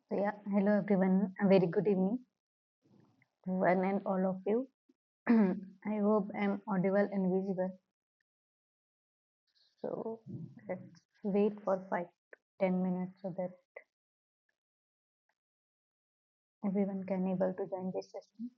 So yeah, hello everyone. A very good evening to one and all of you. I hope I'm audible and visible. So let's wait for 5 to 10 minutes so that everyone can able to join this session.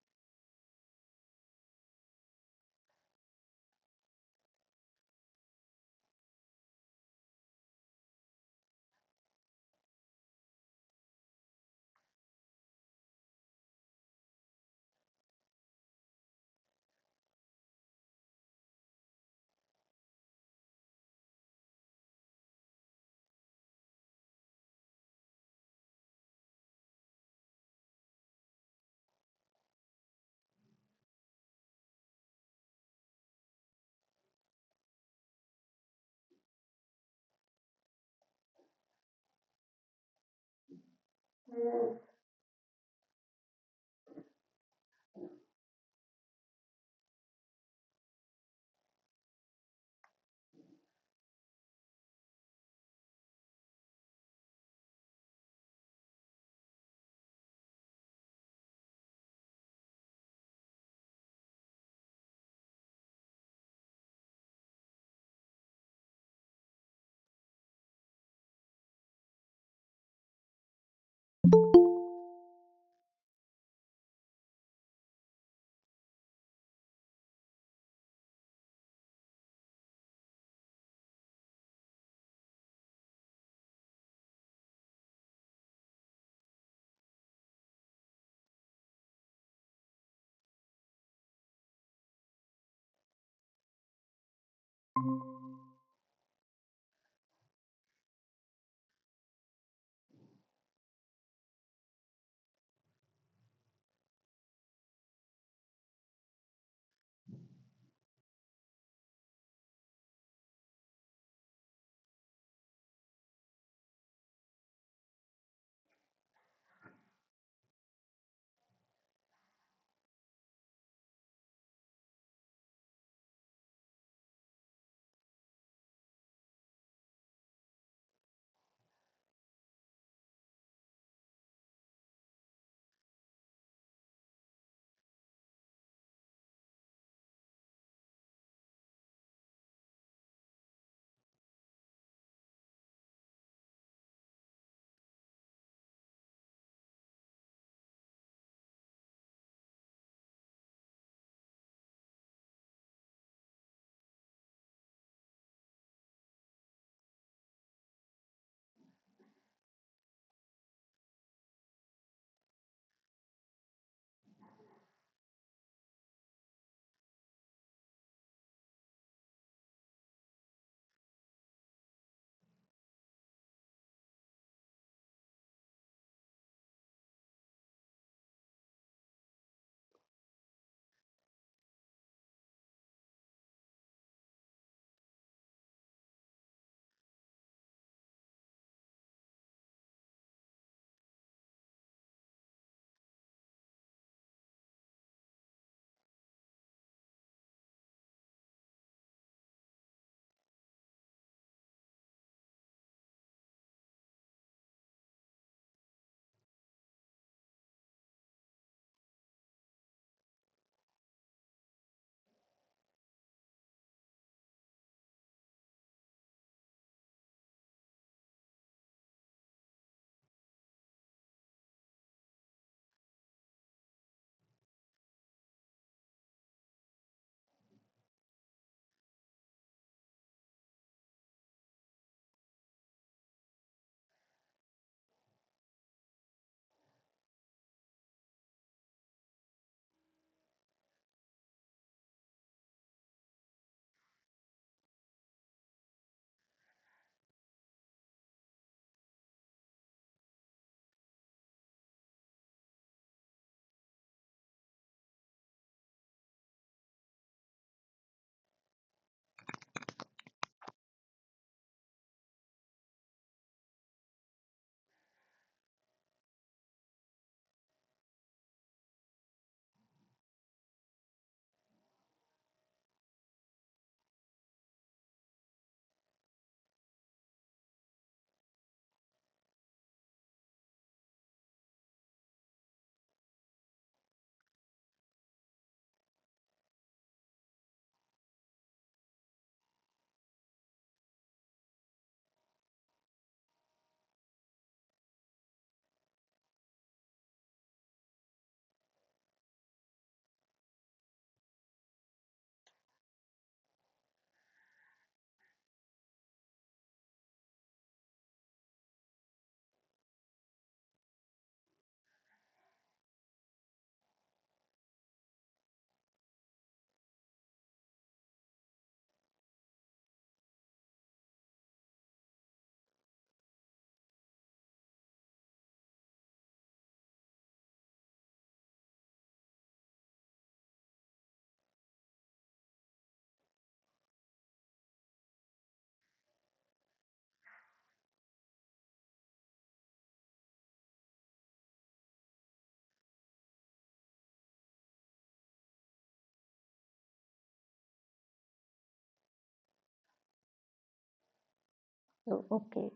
So, okay,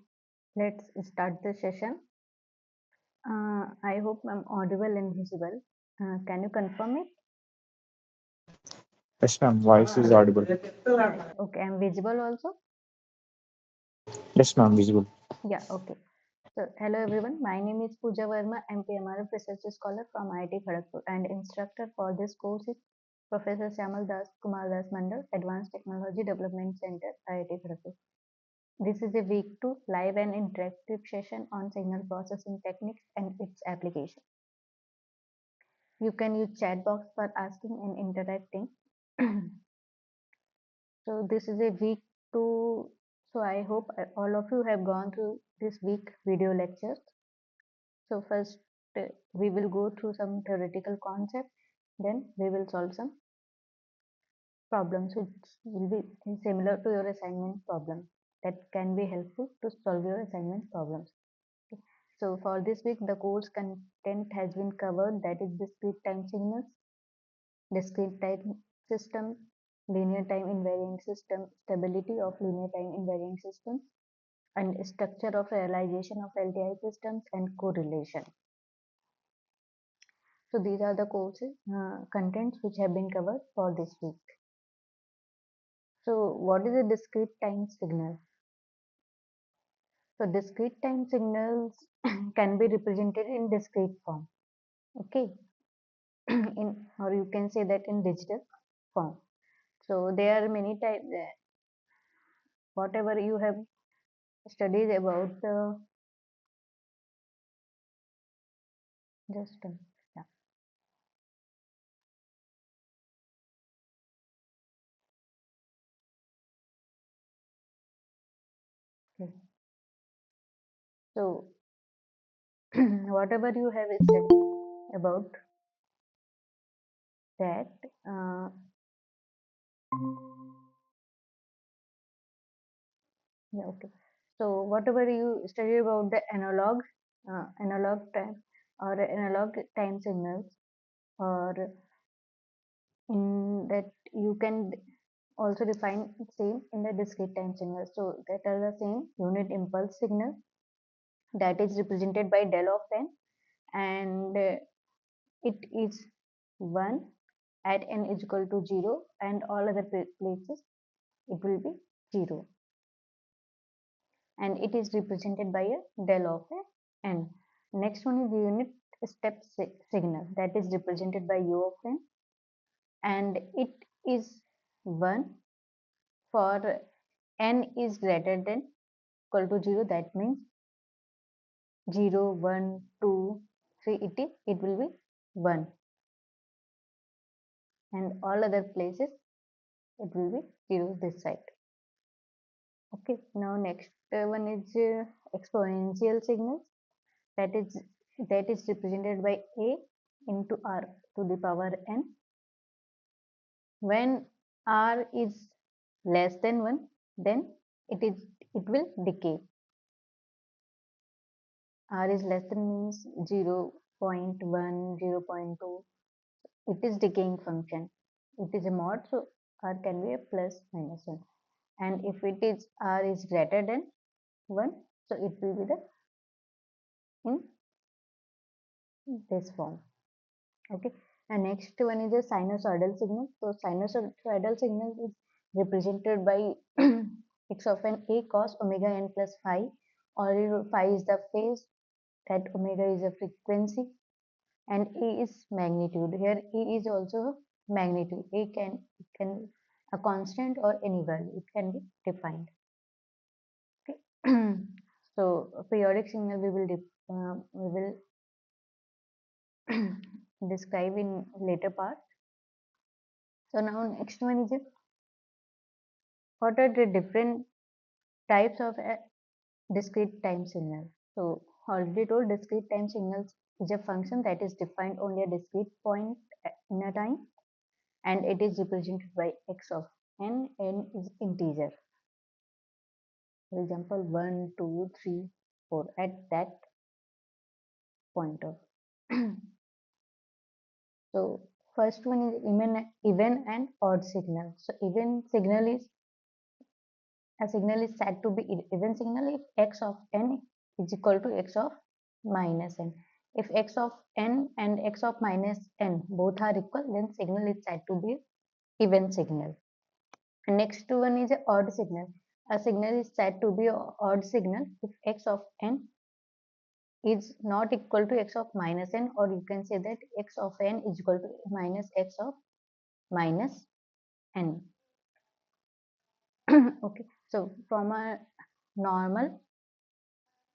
let's start the session. I hope I'm audible and visible. Can you confirm it? Yes, ma'am. Voice is audible. Right. Okay, I'm visible also. Yes, ma'am. Visible. Yeah. Okay. So, hello everyone. My name is Pooja Verma. I'm PMRF Research Scholar from IIT Kharagpur, and instructor for this course is Professor Syamal Das Kumar Das Mandal, Advanced Technology Development Center, IIT Kharagpur. This is a week 2 live and interactive session on signal processing techniques and its application. You can use chat box for asking and interacting. So this is a week two. So I hope all of you have gone through this week video lectures. So first we will go through some theoretical concepts. Then we will solve some problems which will be similar to your assignment problem that can be helpful to solve your assignment problems. Okay. So for this week the course content has been covered, that is discrete time signals, discrete time system, linear time invariant system, stability of linear time invariant systems, and structure of realization of LTI systems, and correlation. So these are the courses contents which have been covered for this week. So what is a discrete time signal? So discrete time signals can be represented in discrete form. Okay, in, or you can say that in digital form. So there are many types. Whatever you have studied about the just yeah, okay. So whatever you have studied about that, uh, yeah, okay. So whatever you study about the analog time or analog time signals, or in that you can also define same in the discrete time signals. So that are the same unit impulse signal that is represented by del of n, and it is 1 at n is equal to 0, and all other places it will be 0, and it is represented by a del of n. Next one is the unit step signal that is represented by u of n, and it is 1 for n is greater than equal to 0, that means 0, 1, 2, 3, it will be 1, and all other places it will be 0 this side. Okay, now next one is exponential signals, that is represented by a into r to the power n. When r is less than 1, then it will decay. R is less than means 0 0.1, 0 0.2. It is decaying function. It is a mod, so r can be a plus minus 1. And if it is r is greater than 1, so it will be the in this form. Okay, and next one is a sinusoidal signal. So sinusoidal signal is represented by x of n a cos omega n plus phi, or phi is the phase, that omega is a frequency, and a is magnitude. Here a is also magnitude. A can a constant or any value, it can be defined. Okay. So periodic signal we will describe in later part. So now next one is what are the different types of a discrete time signal. So already told, discrete time signals is a function that is defined only a discrete point in a time, and it is represented by x of n. N is integer. For example, 1, 2, 3, 4 at that pointer. So first one is even and odd signal. So even signal is a signal is said to be even signal if x of n is equal to x of minus n. If x of n and x of minus n both are equal, then signal is said to be even signal. And next one is a odd signal. A signal is said to be an odd signal if x of n is not equal to x of minus n, or you can say that x of n is equal to minus x of minus n. Okay, so from a normal,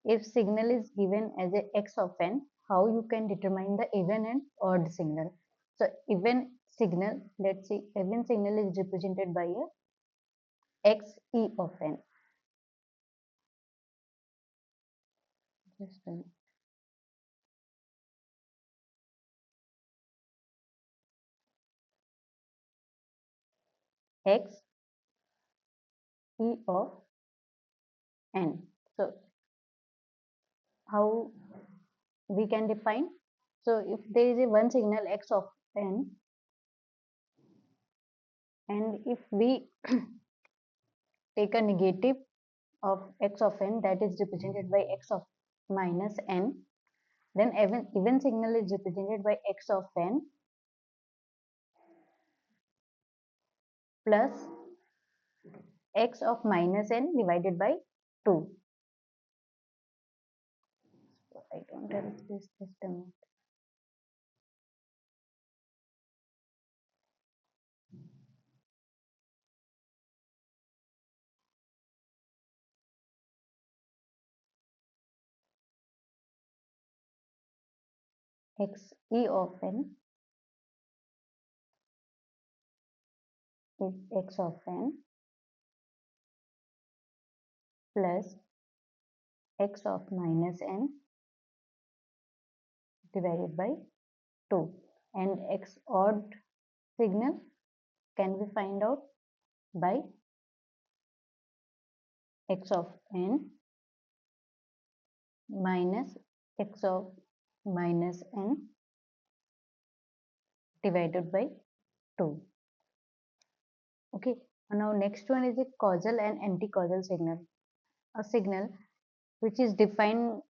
if signal is given as a x of n, how you can determine the even and odd signal? So even signal, let's see, even signal is represented by a x e of n. Just a minute. X e of n. So how we can define? So if there is a one signal x of n, and if we take a negative of x of n that is represented by x of minus n, then even signal is represented by x of n plus x of minus n divided by 2. I don't have this system. X e of n is x of n plus x of minus n divided by 2, and x odd signal can be find out by x of n minus x of minus n divided by 2. Okay, now next one is a causal and anti-causal signal. A signal which is defined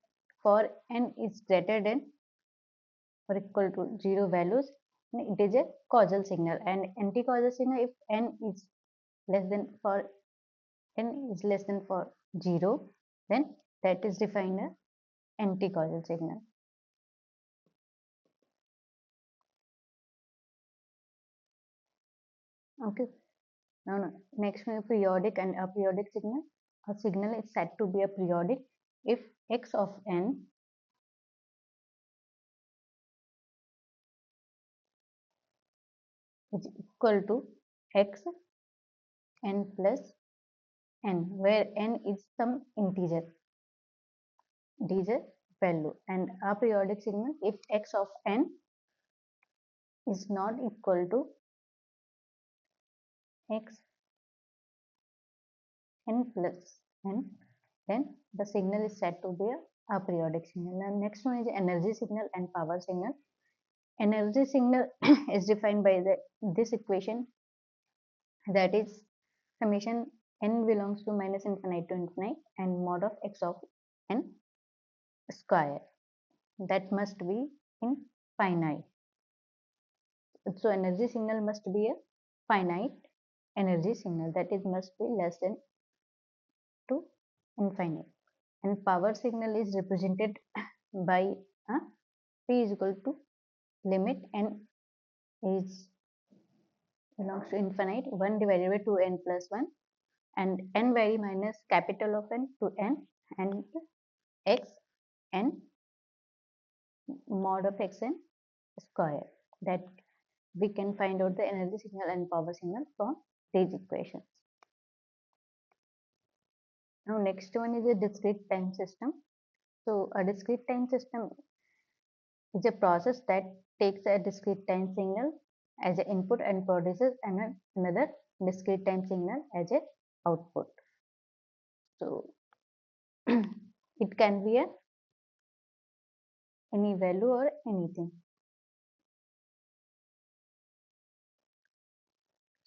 for n is greater than or equal to 0 values, it is a causal signal, and anti-causal signal if n is less than for n is less than for 0, then that is defined as anti-causal signal. Okay, now next one is periodic and aperiodic signal. A signal is said to be a periodic if x of n is equal to x n plus n, where n is some integer value, and aperiodic signal if x of n is not equal to x n plus n, then the signal is said to be a aperiodic signal. And next one is energy signal and power signal. Energy signal is defined by this equation, that is summation n belongs to minus infinite to infinite and mod of x of n square, that must be infinite. So energy signal must be a finite energy signal, that is must be less than to infinite. And power signal is represented by p is equal to limit n is belongs to infinite 1 divided by 2n plus 1, and n vary minus capital of n to n, and x n mod of x n square, that we can find out the energy signal and power signal from these equations. Now next one is a discrete time system. So a discrete time system is a process that takes a discrete time signal as an input and produces another discrete time signal as a output. So it can be a any value or anything.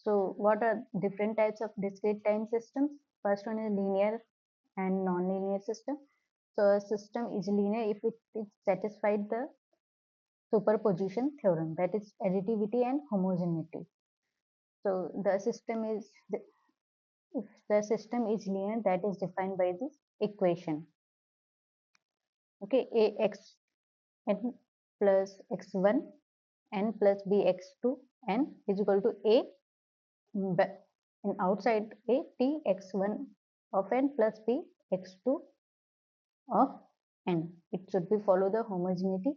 So what are different types of discrete time systems? First one is linear and non-linear system. So a system is linear if it is satisfied the superposition theorem, that is additivity and homogeneity. So the system is if the system is linear, that is defined by this equation. Okay, ax n plus x1 n plus bx2 n is equal to a and outside a t x1 of n plus b x2 of n. It should be follow the homogeneity.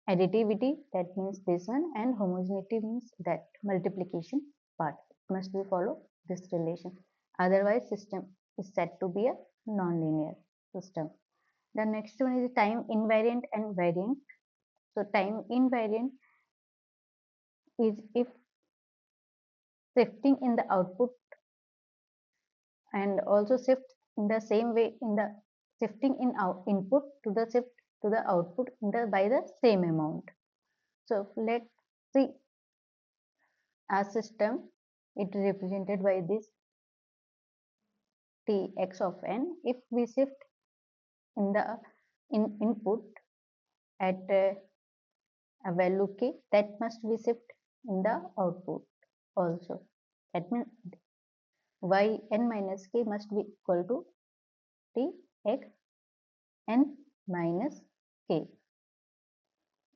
Additivity, that means this one, and homogeneity means that multiplication part. It must be follow this relation. Otherwise, system is said to be a non-linear system. The next one is time invariant and variant. So time invariant is if shifting in the output and also shift in the same way in the shifting in our input to the shift to the output in the by the same amount. So let's see a system. It is represented by this t x of n. If we shift in the input at a value k, that must be shift in the output also. That means y n minus k must be equal to t x n minus k.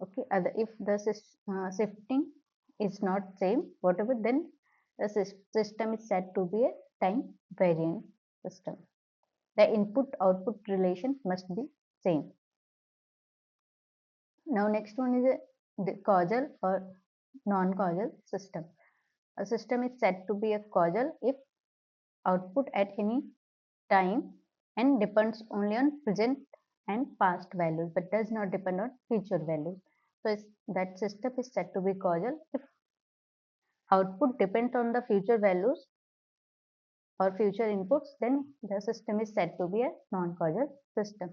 Okay, if the shifting is not same, whatever, then the system is said to be a time variant system. The input output relation must be same. Now next one is the causal or non-causal system. A system is said to be a causal if output at any time and depends only on present and past values but does not depend on future values. So that system is said to be causal if output depends on the future values or future inputs, then the system is said to be a non-causal system.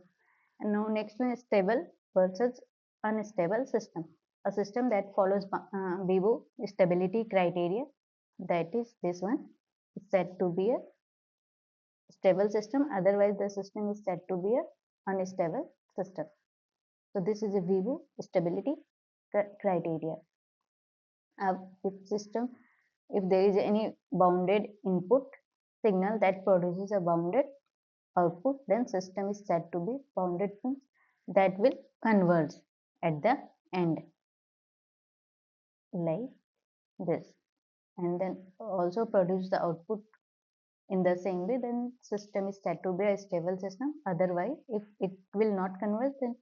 And now next one is stable versus unstable system. A system that follows Vibo stability criteria, that is this one, is said to be a stable system. Otherwise, the system is said to be a unstable system. So this is a Vibo stability criteria. If there is any bounded input signal that produces a bounded output, then system is said to be bounded, means that will converge at the end like this, and then also produce the output in the same way, then system is said to be a stable system. Otherwise, if it will not converge, then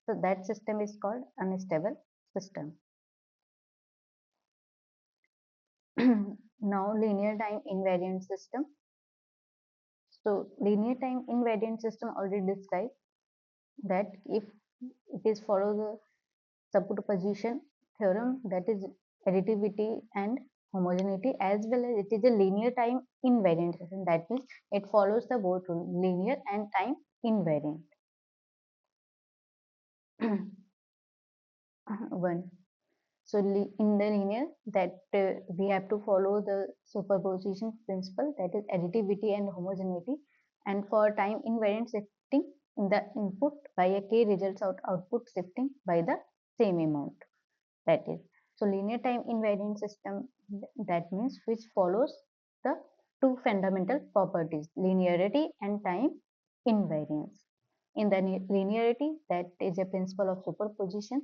so that system is called unstable system. Now linear time invariant system. So linear time invariant system already described that if it is follow the superposition theorem, that is additivity and homogeneity, as well as it is a linear time invariant system. That means it follows the both rule, linear and time invariant. One. So in the linear, that we have to follow the superposition principle, that is additivity and homogeneity. And for time invariant shifting in the input by a k results out output shifting by the same amount. That is, so linear time invariant system, that means which follows the two fundamental properties, linearity and time invariance. In the linearity, that is a principle of superposition,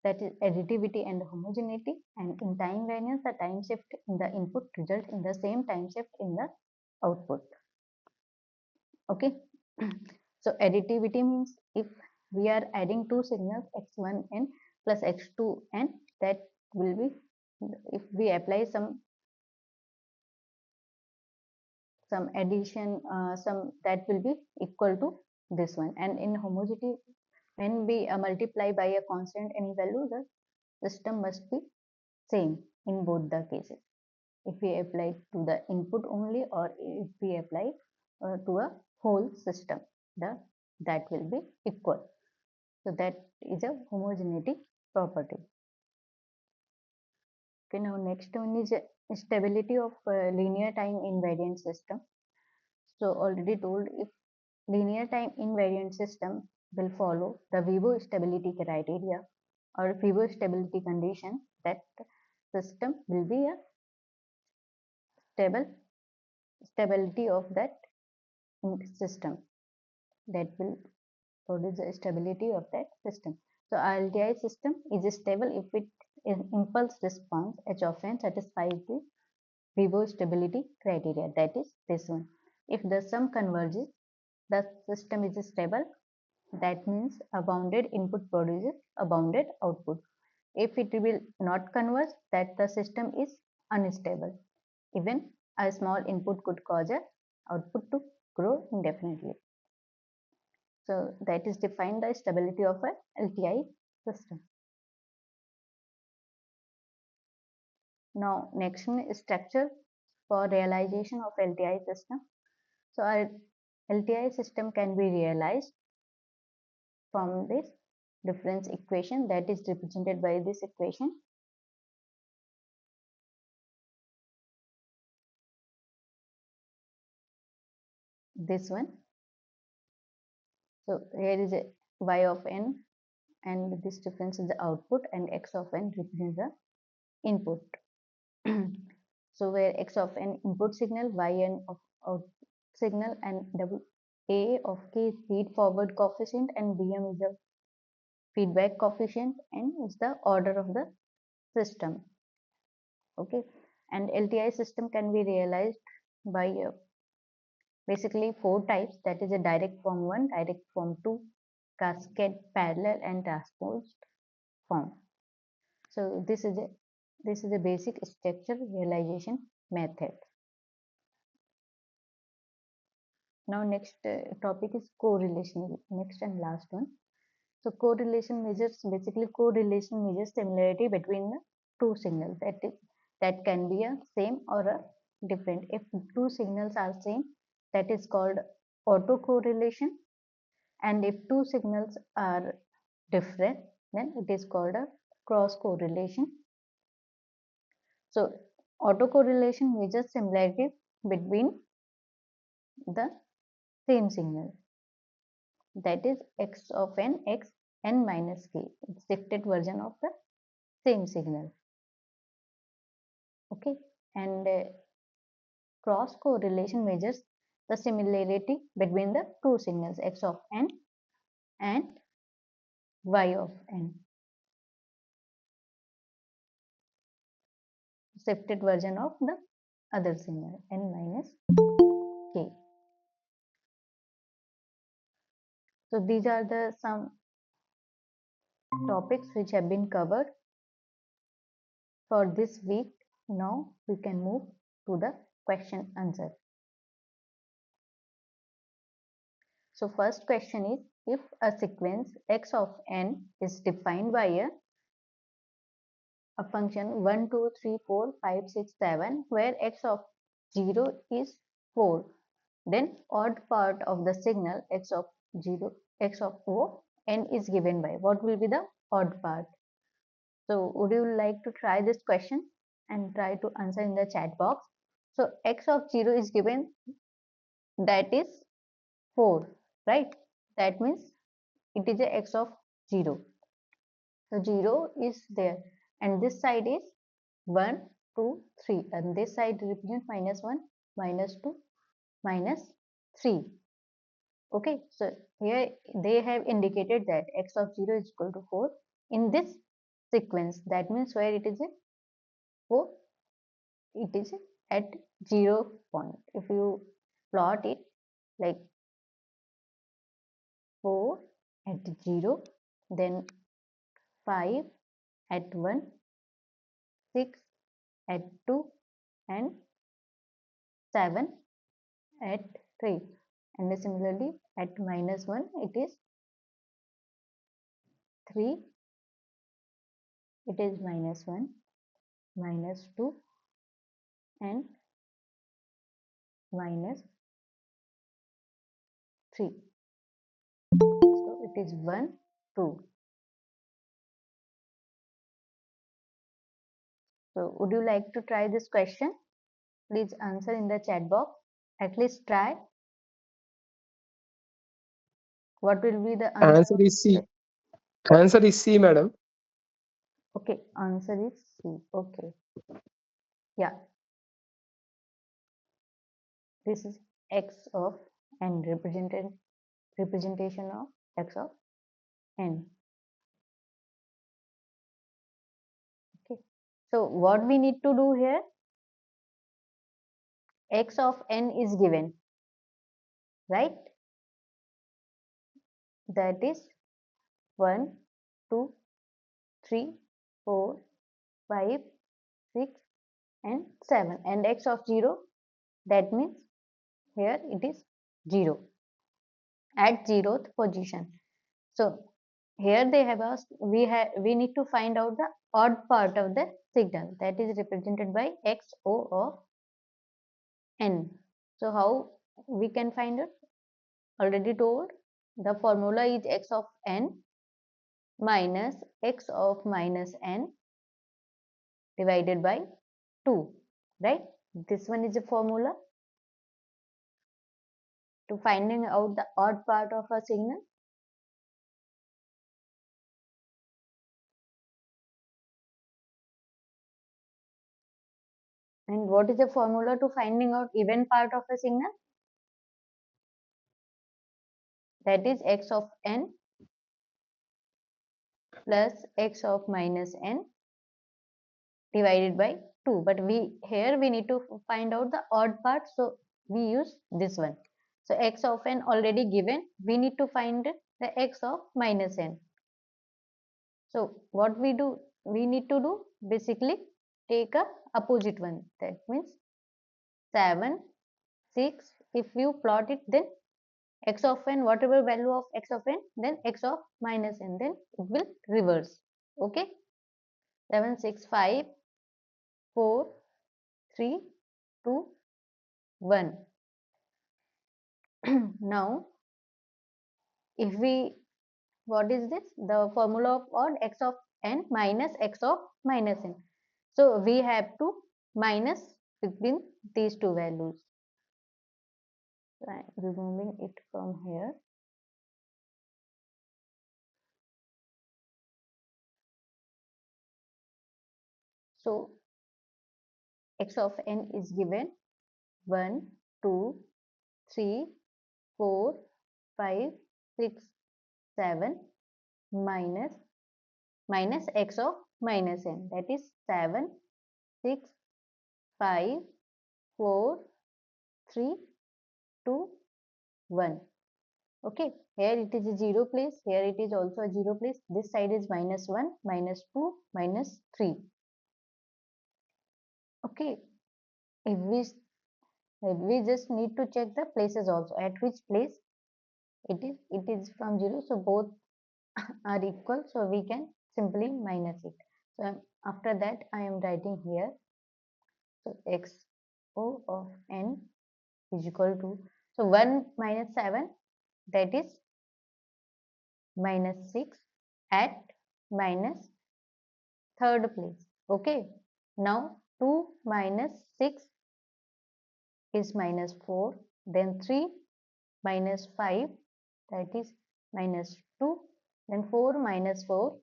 that is additivity and homogeneity, and in time variance, the time shift in the input results in the same time shift in the output. Okay. So additivity means if we are adding two signals x1n plus x2n, that will be, if we apply some addition, some that will be equal to this one. And in homogeneity, when we multiply by a constant any value, the system must be same in both the cases. If we apply to the input only, or if we apply to a whole system, that will be equal. So that is a homogeneity property. Okay, now next one is stability of linear time invariant system. So already told, if linear time invariant system will follow the Vibo stability criteria or Vibo stability condition, that system will be a stability of that system, that will produce the stability of that system. So LTI system is stable if it is impulse response h of n satisfies the Vibo stability criteria, that is this one. If the sum converges, the system is stable. That means a bounded input produces a bounded output. If it will not converge, that the system is unstable. Even a small input could cause a output to grow indefinitely. So that is defined the stability of a LTI system. Now next one is structure for realization of LTI system. So our LTI system can be realized from this difference equation that is represented by this equation. This one. So here is a y of n, and this difference is the output, and x of n represents the input. So where x of n input signal, yn of output signal, and a of k is feed forward coefficient, and bm is the feedback coefficient, and is the order of the system. Okay, and LTI system can be realized by basically four types, that is a direct form 1, direct form 2, cascade, parallel, and transposed form. So this is a basic structure realization method. Now next topic is correlation, next and last one. So correlation measures, basically correlation measures similarity between the two signals, that can be a same or a different. If two signals are same, that is called autocorrelation, and if two signals are different, then it is called a cross correlation. So autocorrelation measures similarity between the same signal, that is x of n, x n minus k, it's shifted version of the same signal. Okay, and cross correlation measures the similarity between the two signals x of n and y of n, shifted version of the other signal n minus k. So these are the some topics which have been covered for this week. Now we can move to the question answer. So first question is, if a sequence x of n is defined by a function 1 2 3 4 5 6 7 where x of 0 is 4, then odd part of the signal x of 0 x of o n is given by, what will be the odd part? So would you like to try this question and try to answer in the chat box? So x of 0 is given, that is 4, right? That means it is a x of 0. So 0 is there, and this side is 1 2 3, and this side represents -1 -2 -3. Okay, so here they have indicated that x of 0 is equal to 4 in this sequence. That means where it is a 4, it is at 0 point. If you plot it like 4 at 0, then 5 at 1, 6 at 2, and 7 at 3. And similarly at -1 it is 3, it is -1, -2, and -3. So it is 1 2. So would you like to try this question? Please answer in the chat box. At least try. What will be the answer Answer of is C. this? Answer is C, madam. Okay, answer is C. Okay, yeah, this is x of n, representation of x of n. Okay, so what we need to do here, x of n is given, right? That is 1, 2, 3, 4, 5, 6 and 7, and x of 0, that means here it is 0 at 0th position. So here they have asked, we need to find out the odd part of the signal, that is represented by xo of n. So how we can find it? Already told, the formula is x of n minus x of minus n divided by 2, right? This one is a formula to finding out the odd part of a signal. And what is the formula to finding out even part of a signal? That is x of n plus x of minus n divided by 2. But here we need to find out the odd part, so we use this one. So x of n already given, we need to find the x of minus n. So what we do, we need to do basically take a opposite one. That means 7, 6. If you plot it, then x of n, whatever value of x of n, then x of minus n, then it will reverse. Okay, 7, 6, 5, 4, 3, 2, 1. Now if we, what is this, the formula of odd, x of n minus x of minus n. So we have to minus between these two values. So I am removing it from here. So x of n is given 1, 2, 3, 4, 5, 6, 7 minus x of minus n, that is 7, 6, 5, 4, 3, 2, 1. Okay, here it is a 0 place, here it is also a 0 place. This side is minus 1, minus 2, minus 3. Okay, if we just need to check the places also, at which place it is from 0, so both are equal, so we can simply minus it. So after that I am writing here, so x o of n is equal to, so 1 minus 7, that is minus 6 at minus third place. Okay, now 2 minus 6 is minus 4, then 3 minus 5, that is minus 2, then 4 minus 4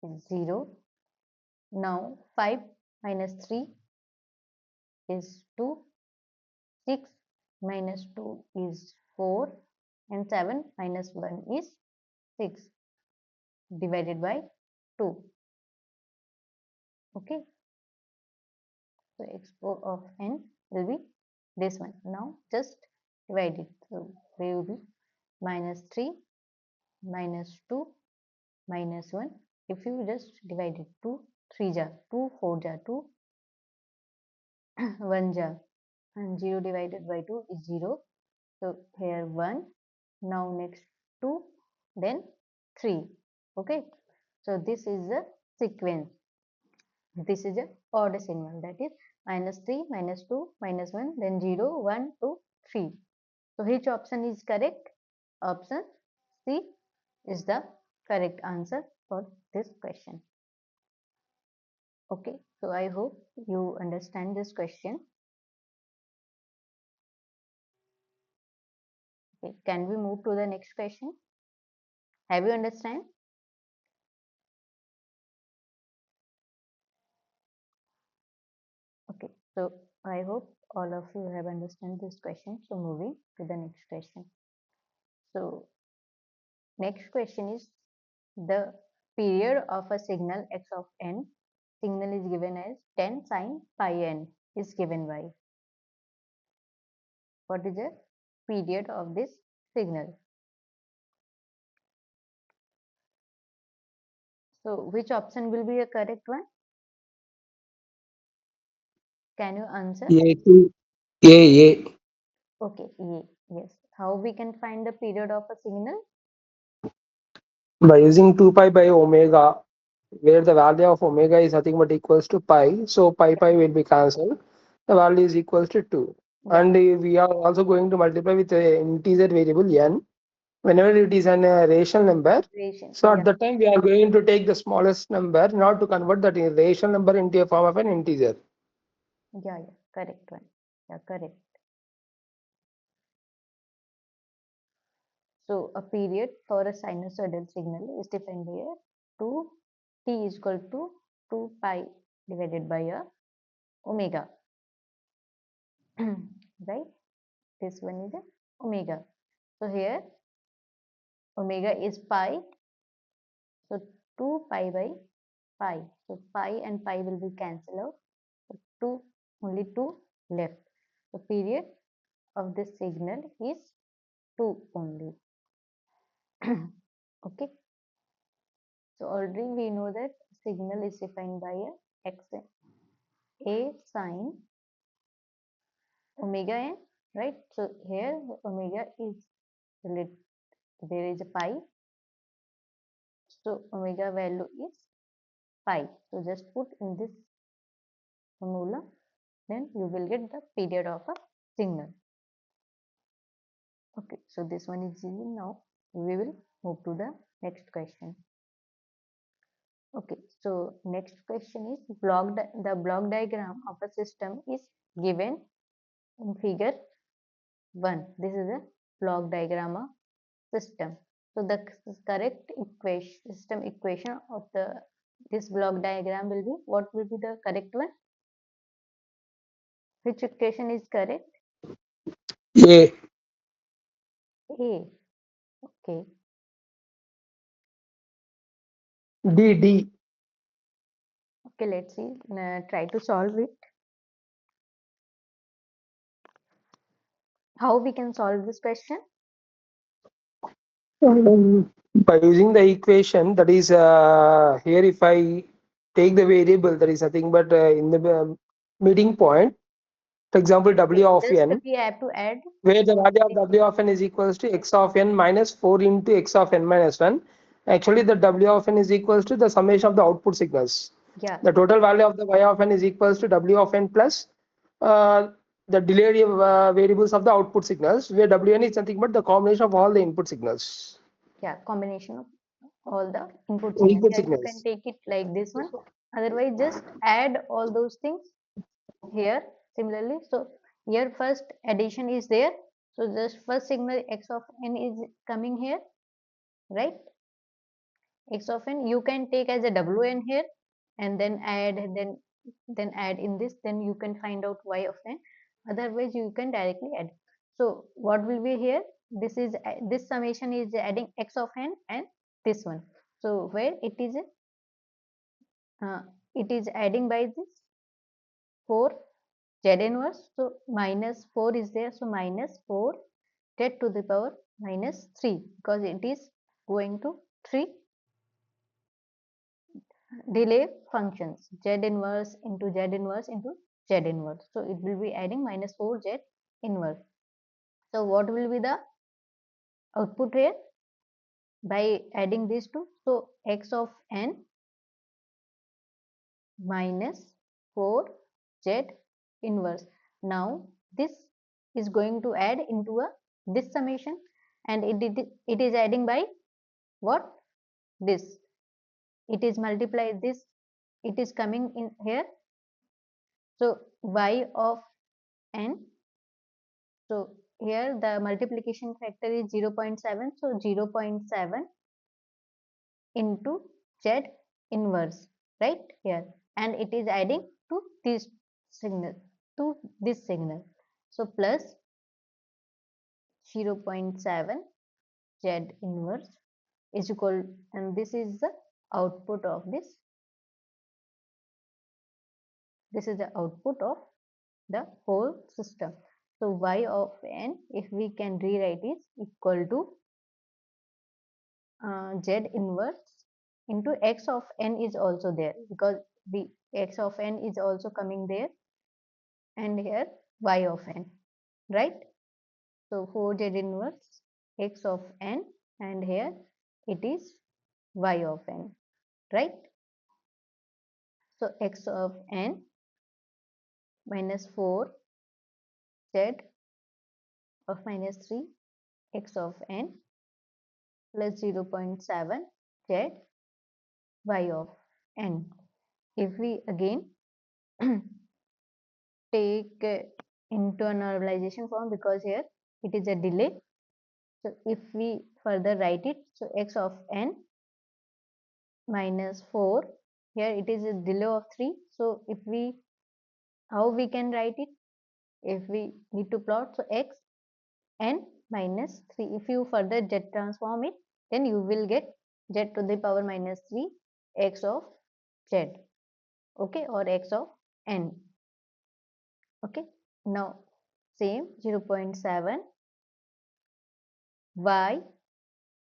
is 0. Now 5 minus 3 is 2, 6 minus 2 is 4, and 7 minus 1 is 6 divided by 2. Okay, so x4 of n will be this one. Now just divide it. So we will be minus 3 minus 2 minus 1. If you just divide it, 2 3 jar 2, 4 jar 2, 1 jar, and 0 divided by 2 is 0. So here 1, now next 2, then 3. Okay, so this is the sequence. This is a odd signal, that is minus 3, minus 2, minus 1, then 0, 1, 2, 3. So which option is correct? Option C is the correct answer for this question. Okay, so I hope you understand this question. Okay, can we move to the next question? Have you understand? Okay, so I hope all of you have understand this question. So moving to the next question. So next question is the period of a signal x of n. Signal is given as 10 sine pi n is given by. What is the period of this signal? So which option will be a correct one? Can you answer? A2, A. Okay, yes. How we can find the period of a signal? By using 2 pi by omega, where the value of omega is nothing but equals to pi. So pi will be cancelled. The value is equals to 2. Yeah, And we are also going to multiply with an integer variable n. Whenever it is an rational number, relation. so at Yeah, the time we are going to take the smallest number not to convert that rational number into a form of an integer. yeah, correct one. Yeah, correct. So a period for a sinusoidal signal is defined by a 2 t is equal to 2 pi divided by a omega. Right? This one is a omega. So here omega is pi. So 2 pi by pi. So pi and pi will be cancelled out. So 2, only 2 left. The period of this signal is 2 only. Okay. So already we know that signal is defined by a x a sine omega n, right? So here omega is related, there is a pi. So omega value is pi. So just put in this formula, then you will get the period of a signal. Okay, so this one is easy. Now we will move to the next question. Okay, so next question is the block diagram of a system is given in figure 1. This is a block diagram of system. So the correct system equation of this block diagram will be, what will be the correct one? Which equation is correct? A. A. Okay. D. Okay, let's see. Try to solve it. How we can solve this question? By using the equation that is here, if I take the variable that is nothing but in the meeting point, for example Okay, w of just n, we have to add. where the value of w of n is equals to x of n minus 4 into x of n minus 1. Actually the w of n is equals to the summation of the output signals. Yeah, The total value of the y of n is equals to w of n plus uh, the delayed variables of the output signals, where wn is nothing but the combination of all the input signals. yeah, combination of all the input signals. Input Yeah, you can signals. take it like this one. Otherwise, just add all those things here similarly. So here first addition is there. So just first signal x of n is coming here, right? X of n you can take as a wn here, and then add, then add in this, then you can find out y of n. Otherwise you can directly add. So what will be here? This is this summation is adding x of n and this one. So where uh, it is adding by this 4 z inverse. So minus 4 is there, so minus 4 z to the power minus 3, because it is going to 3 delay functions, z inverse into z inverse into z inverse. So it will be adding minus 4 z inverse. So what will be the output here by adding these two? So x of n minus 4 z inverse. Now this is going to add into a this summation, and it is adding by what? This. It is multiplied this it is coming in here. So y of n, so here the multiplication factor is 0.7, so 0.7 into z inverse, right here, and it is adding to this signal, so plus 0.7 z inverse is equal, and this is the output of this is the output of the whole system. So y of n, if we can rewrite, is equal to z inverse into x of n is also there, because the x of n is also coming there, and here y of n, right? So 4z inverse x of n, and here it is y of n, right? So x of n minus 4 z of minus 3 x of n plus 0.7 z y of n. If we again take into a normalization form, because here it is a delay, so if we further write it, so x of n minus 4, here it is a delay of 3, so if we, how we can write it, if we need to plot, so x n minus 3, if you further z transform it, then you will get z to the power minus 3 x of z, okay, or x of n, okay. Now same 0.7 y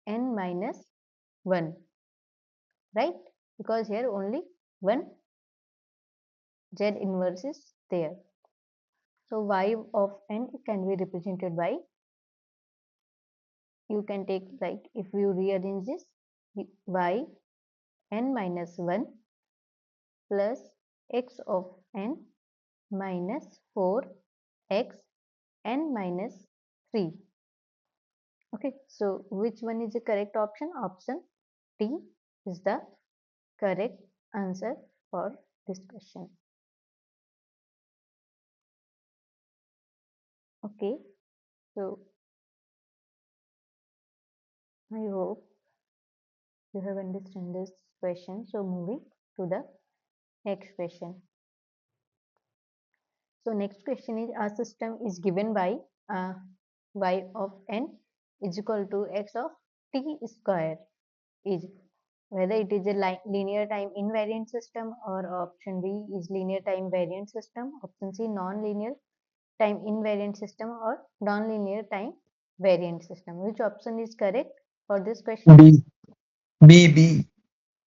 n minus 1, right, because here only one z inverse is there. So y of n can be represented by, you can take, like, if you rearrange this, y n minus 1 plus x of n minus 4 x n minus 3. Okay, so which one is the correct option? Option D is the correct answer for this question. Okay, so I hope you have understood this question. So moving to the next question. So next question is, a system is given by y of n is equal to x of t square, is whether it is a linear time invariant system, or option B is linear time variant system, option C non-linear time invariant system, or non-linear time variant system. Which option is correct for this question? B. B.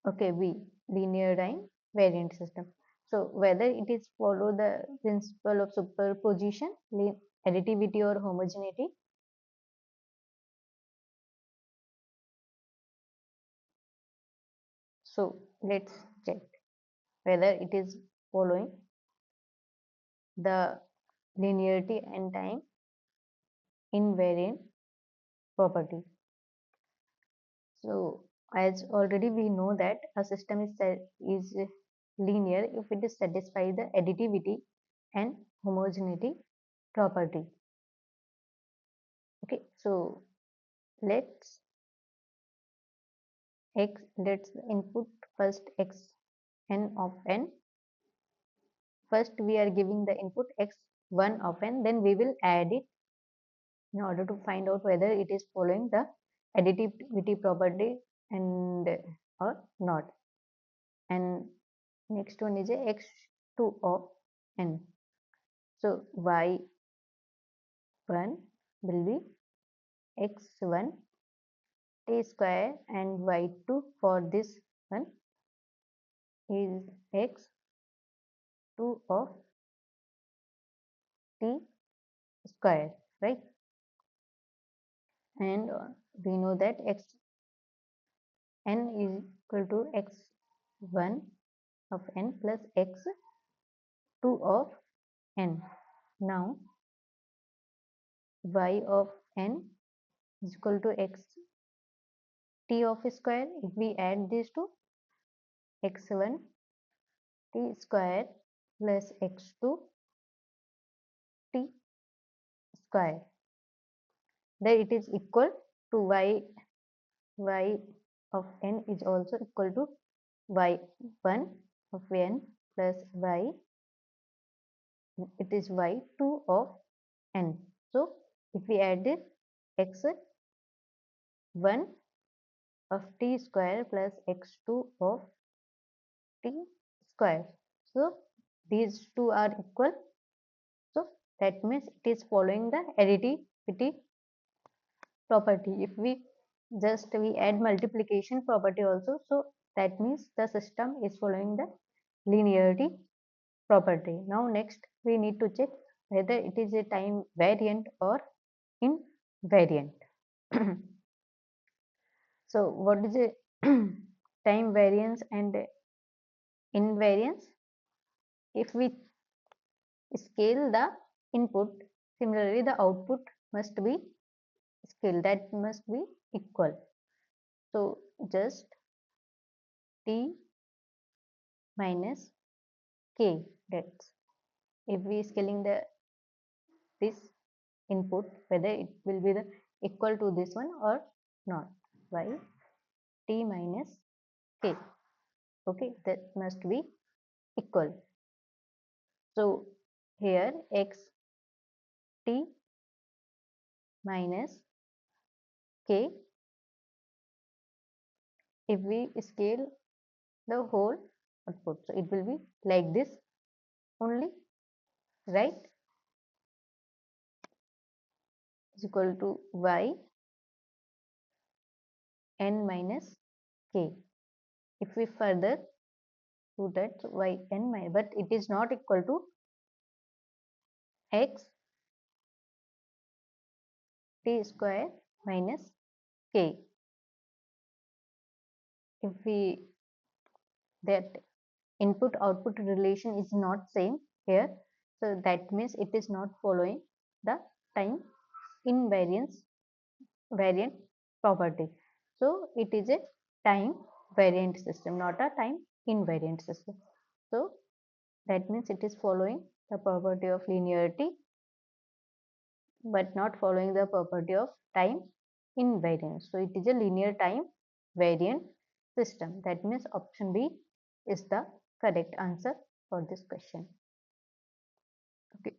Okay, B, linear time variant system. So whether it is follow the principle of superposition, additivity, or homogeneity. So let's check whether it is following the linearity and time invariant property. So as already we know that a system is linear if it is satisfy the additivity and homogeneity property. Okay, so let's input first x n of n. First we are giving the input x1 of n, then we will add it in order to find out whether it is following the additivity property and or not. And next one is a x2 of n. So y1 will be x1 t square, and y2 for this one is x2 of t square, right? And we know that x n is equal to x1 of n plus x2 of n. Now y of n is equal to x t of square. If we add these two, x1 t square plus x2 t square, then it is equal to y of n is also equal to y1 of n plus y, it is y2 of n. So if we add this, x1 of t square plus x2 of t square, so these two are equal, so that means it is following the additivity property. If we add multiplication property also, so that means the system is following the linearity property. Now next we need to check whether it is a time variant or invariant. So what is a time variance and invariance? If we scale the input, similarly the output must be scaled, that must be equal. So just t minus k, that's if we scaling this input, whether it will be the equal to this one or not, by t minus k. Okay, that must be equal. So here x t minus k, if we scale the whole output, so it will be like this only, right, is equal to y n minus k. If we further do that, so y n minus, but it is not equal to x t square minus k. If we, that input output relation is not same here, so that means it is not following the time invariance variant property. So it is a time variant system, not a time invariant system. So that means it is following the property of linearity but not following the property of time invariance. So it is a linear time variant system. That means option B is the correct answer for this question. Okay,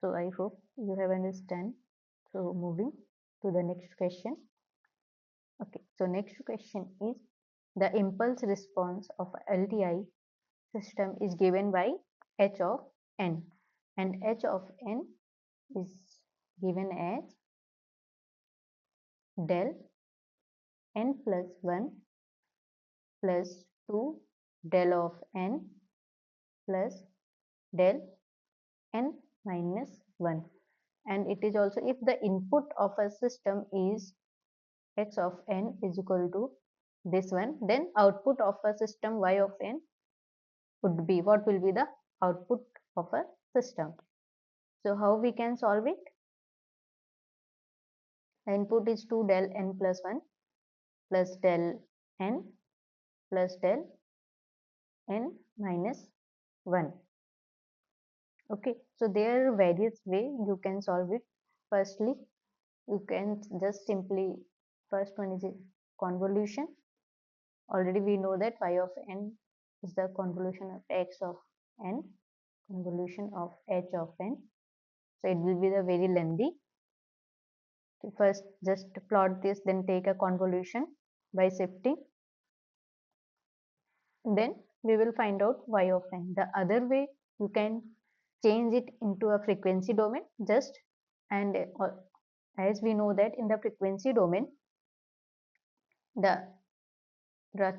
so I hope you have understand. So moving to the next question. Okay, so next question is the impulse response of LTI system is given by h of n, and h of n is given as del n plus 1 plus 2 del of n plus del n minus 1, and it is also if the input of a system is x of n is equal to this one, then output of a system y of n would be, what will be the output of a system. So how we can solve it? The input is 2 del n plus 1 plus del n plus del n minus 1. Okay, so there are various ways you can solve it. Firstly, you can just simply, first one is a convolution. Already we know that y of n is the convolution of x of n, convolution of h of n. So it will be the very lengthy. So first just plot this, then take a convolution by shifting. Then we will find out y of n. The other way, you can change it into a frequency domain just, and as we know that in the frequency domain, the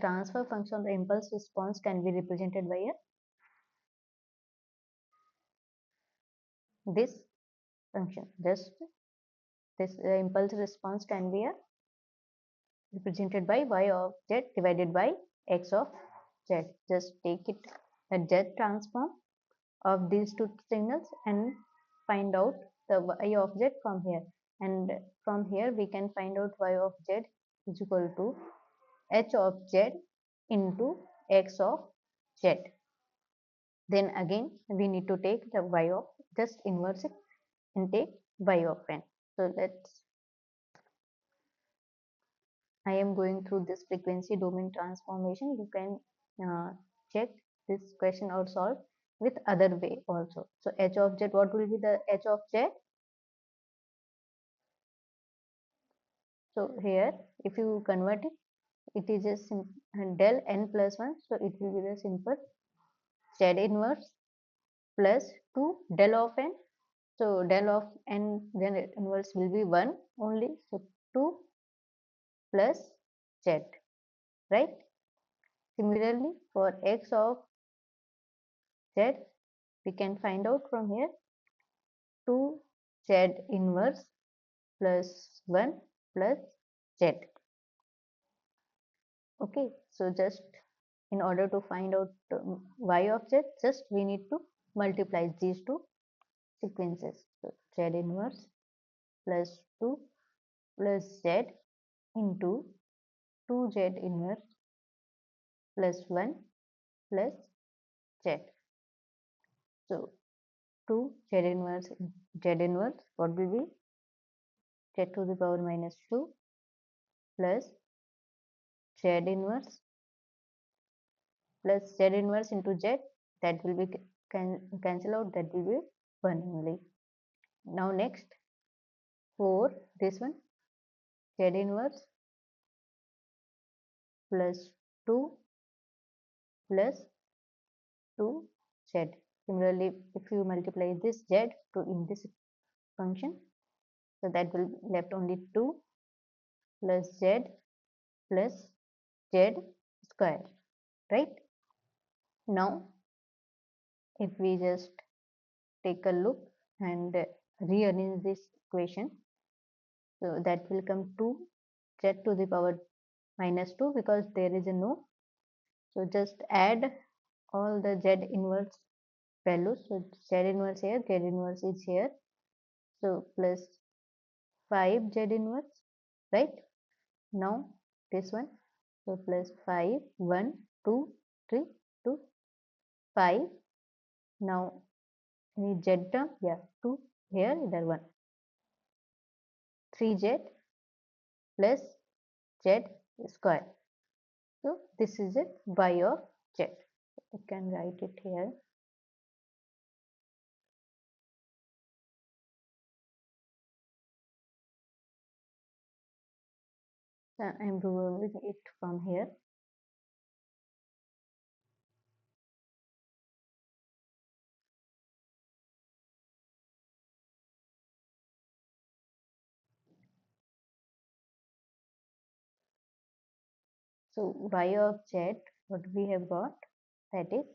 transfer function of the impulse response can be represented by this function. Just this impulse response can be represented by y of z divided by x of z. Just take it a z transform of these two signals and find out the y of z from here, and from here we can find out y of z is equal to h of z into x of z. then again we need to take the y of, just inverse it and take y of n. So I am going through this frequency domain transformation. You can check this question or solve with other way also. So h of z, what will be the h of z? So here, if you convert it, it is just del n plus 1. So it will be the simple z inverse plus 2 del of n. So del of n then inverse will be 1 only. So 2 plus z, right? Similarly, for x of z, we can find out from here 2 z inverse plus 1 plus z. Okay, so just in order to find out y of z, just we need to multiply these two sequences. So z inverse plus 2 plus z into 2z inverse plus 1 plus z. So 2 z inverse, what will be z to the power minus 2 plus z inverse plus z inverse into z, that will be cancel out, that will be 1 only. Now next, for this one, z inverse plus 2 plus 2z. Similarly, if you multiply this z to in this function, so that will left only 2 plus z plus z square, right? Now if we just take a look and rearrange this equation, so that will come 2 z to the power minus 2, because there is a no. So just add all the z inverse values. So z inverse here, z inverse is here, so plus 5 z inverse, right? Now this one, so plus 5 1 2 3 2 5. Now in z term, yeah, 2 here, there 1, 3z plus z square. So this is it, y of z. You can write it here. I'm removing it from here. So y of z, what we have got, that is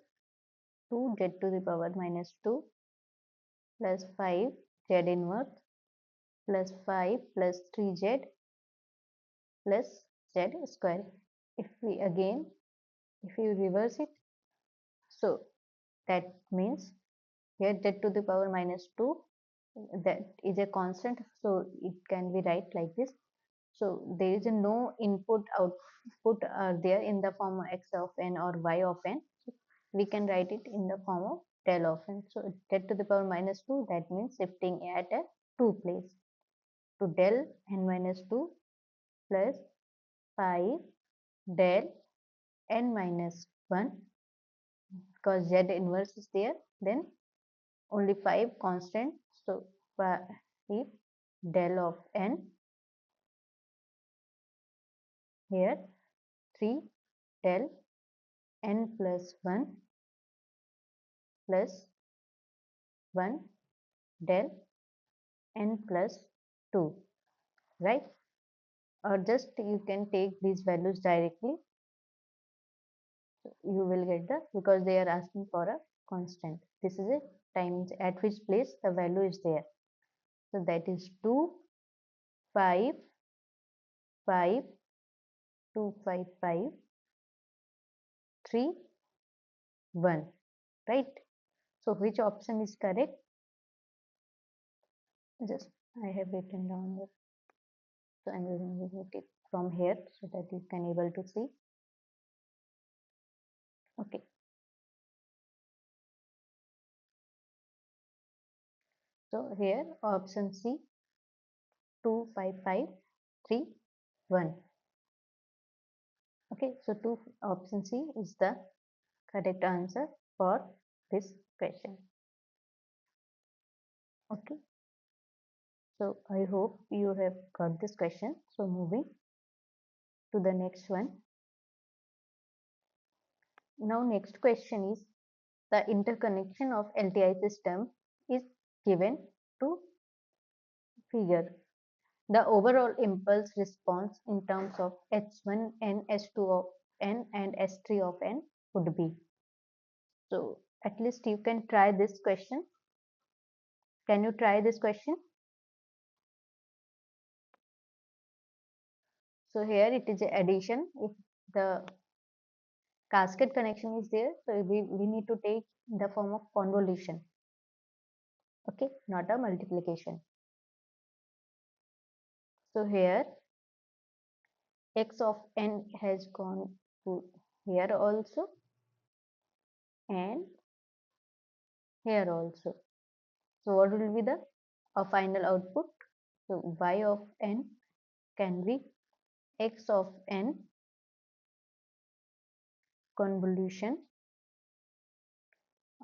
2z to the power minus 2 plus 5 z inverse plus 5 plus 3z plus z square. If we again, if you reverse it, so that means here z to the power minus 2, that is a constant, so it can be write like this. So there is a no input output there in the form of x of n or y of n. So we can write it in the form of del of n. So z to the power minus 2, that means shifting at a 2 place. To del n minus 2 plus 5 del n minus 1, because z inverse is there, then only 5 constant. So 5 del of n, here 3 del n plus 1 plus 1 del n plus 2, right? Or just you can take these values directly, you will get the, because they are asking for a constant, this is a times at which place the value is there. So that is 2 5 5 2 5 5 3 1, right? So which option is correct? Just I have written down here, so I'm removing it from here so that you can able to see. Okay, So here option C 25531. Okay, so option C is the correct answer for this question. Okay, so I hope you have got this question. So moving to the next one. Now next question is the interconnection of LTI system is given to figure. The overall impulse response in terms of H1 n, H2 of n and S3 of n would be. So at least you can try this question. Can you try this question? So here it is addition. If the cascade connection is there, so we need to take the form of convolution. Okay, not a multiplication. So here x of n has gone to here also and here also. So what will be the final output? So y of n can be x of n convolution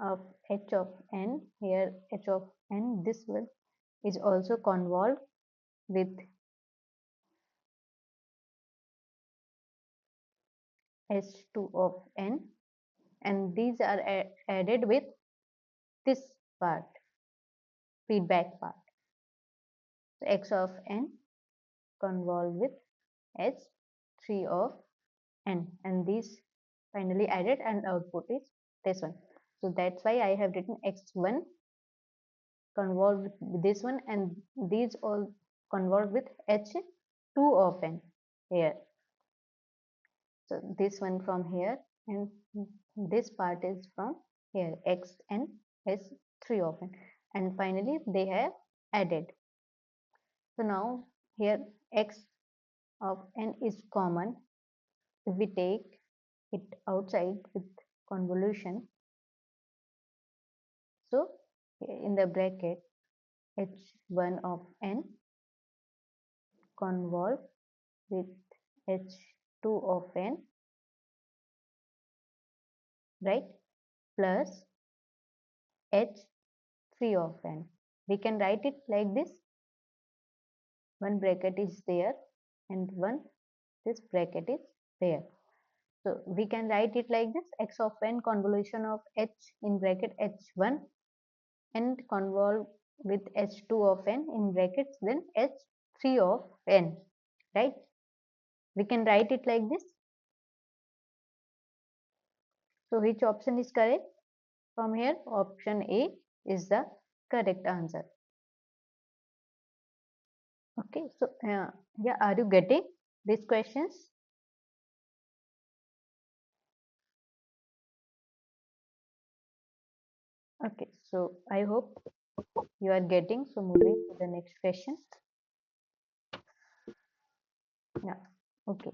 of h of n. Here h of n, this one is also convolved with h2 of n, and these are added with this part, feedback part. So x of n convolved with h3 of n, and these finally added and output is this one. So that's why I have written x1 convolved with this one, and these all convolved with h2 of n here. So this one from here, and this part is from here, x and s3 of n, and finally they have added. So now here x of n is common. If we take it outside with convolution, so in the bracket h1 of n convolved with h2 of n, right, plus h3 of n. We can write it like this. One bracket is there and this bracket is there. So we can write it like this: x of n convolution of h in bracket h1 and convolve with h2 of n in brackets then h3 of n, right? We can write it like this. So which option is correct? From here option A is the correct answer. Okay, so yeah, are you getting these questions? Okay, so I hope you are getting. So moving to the next question. Yeah, okay.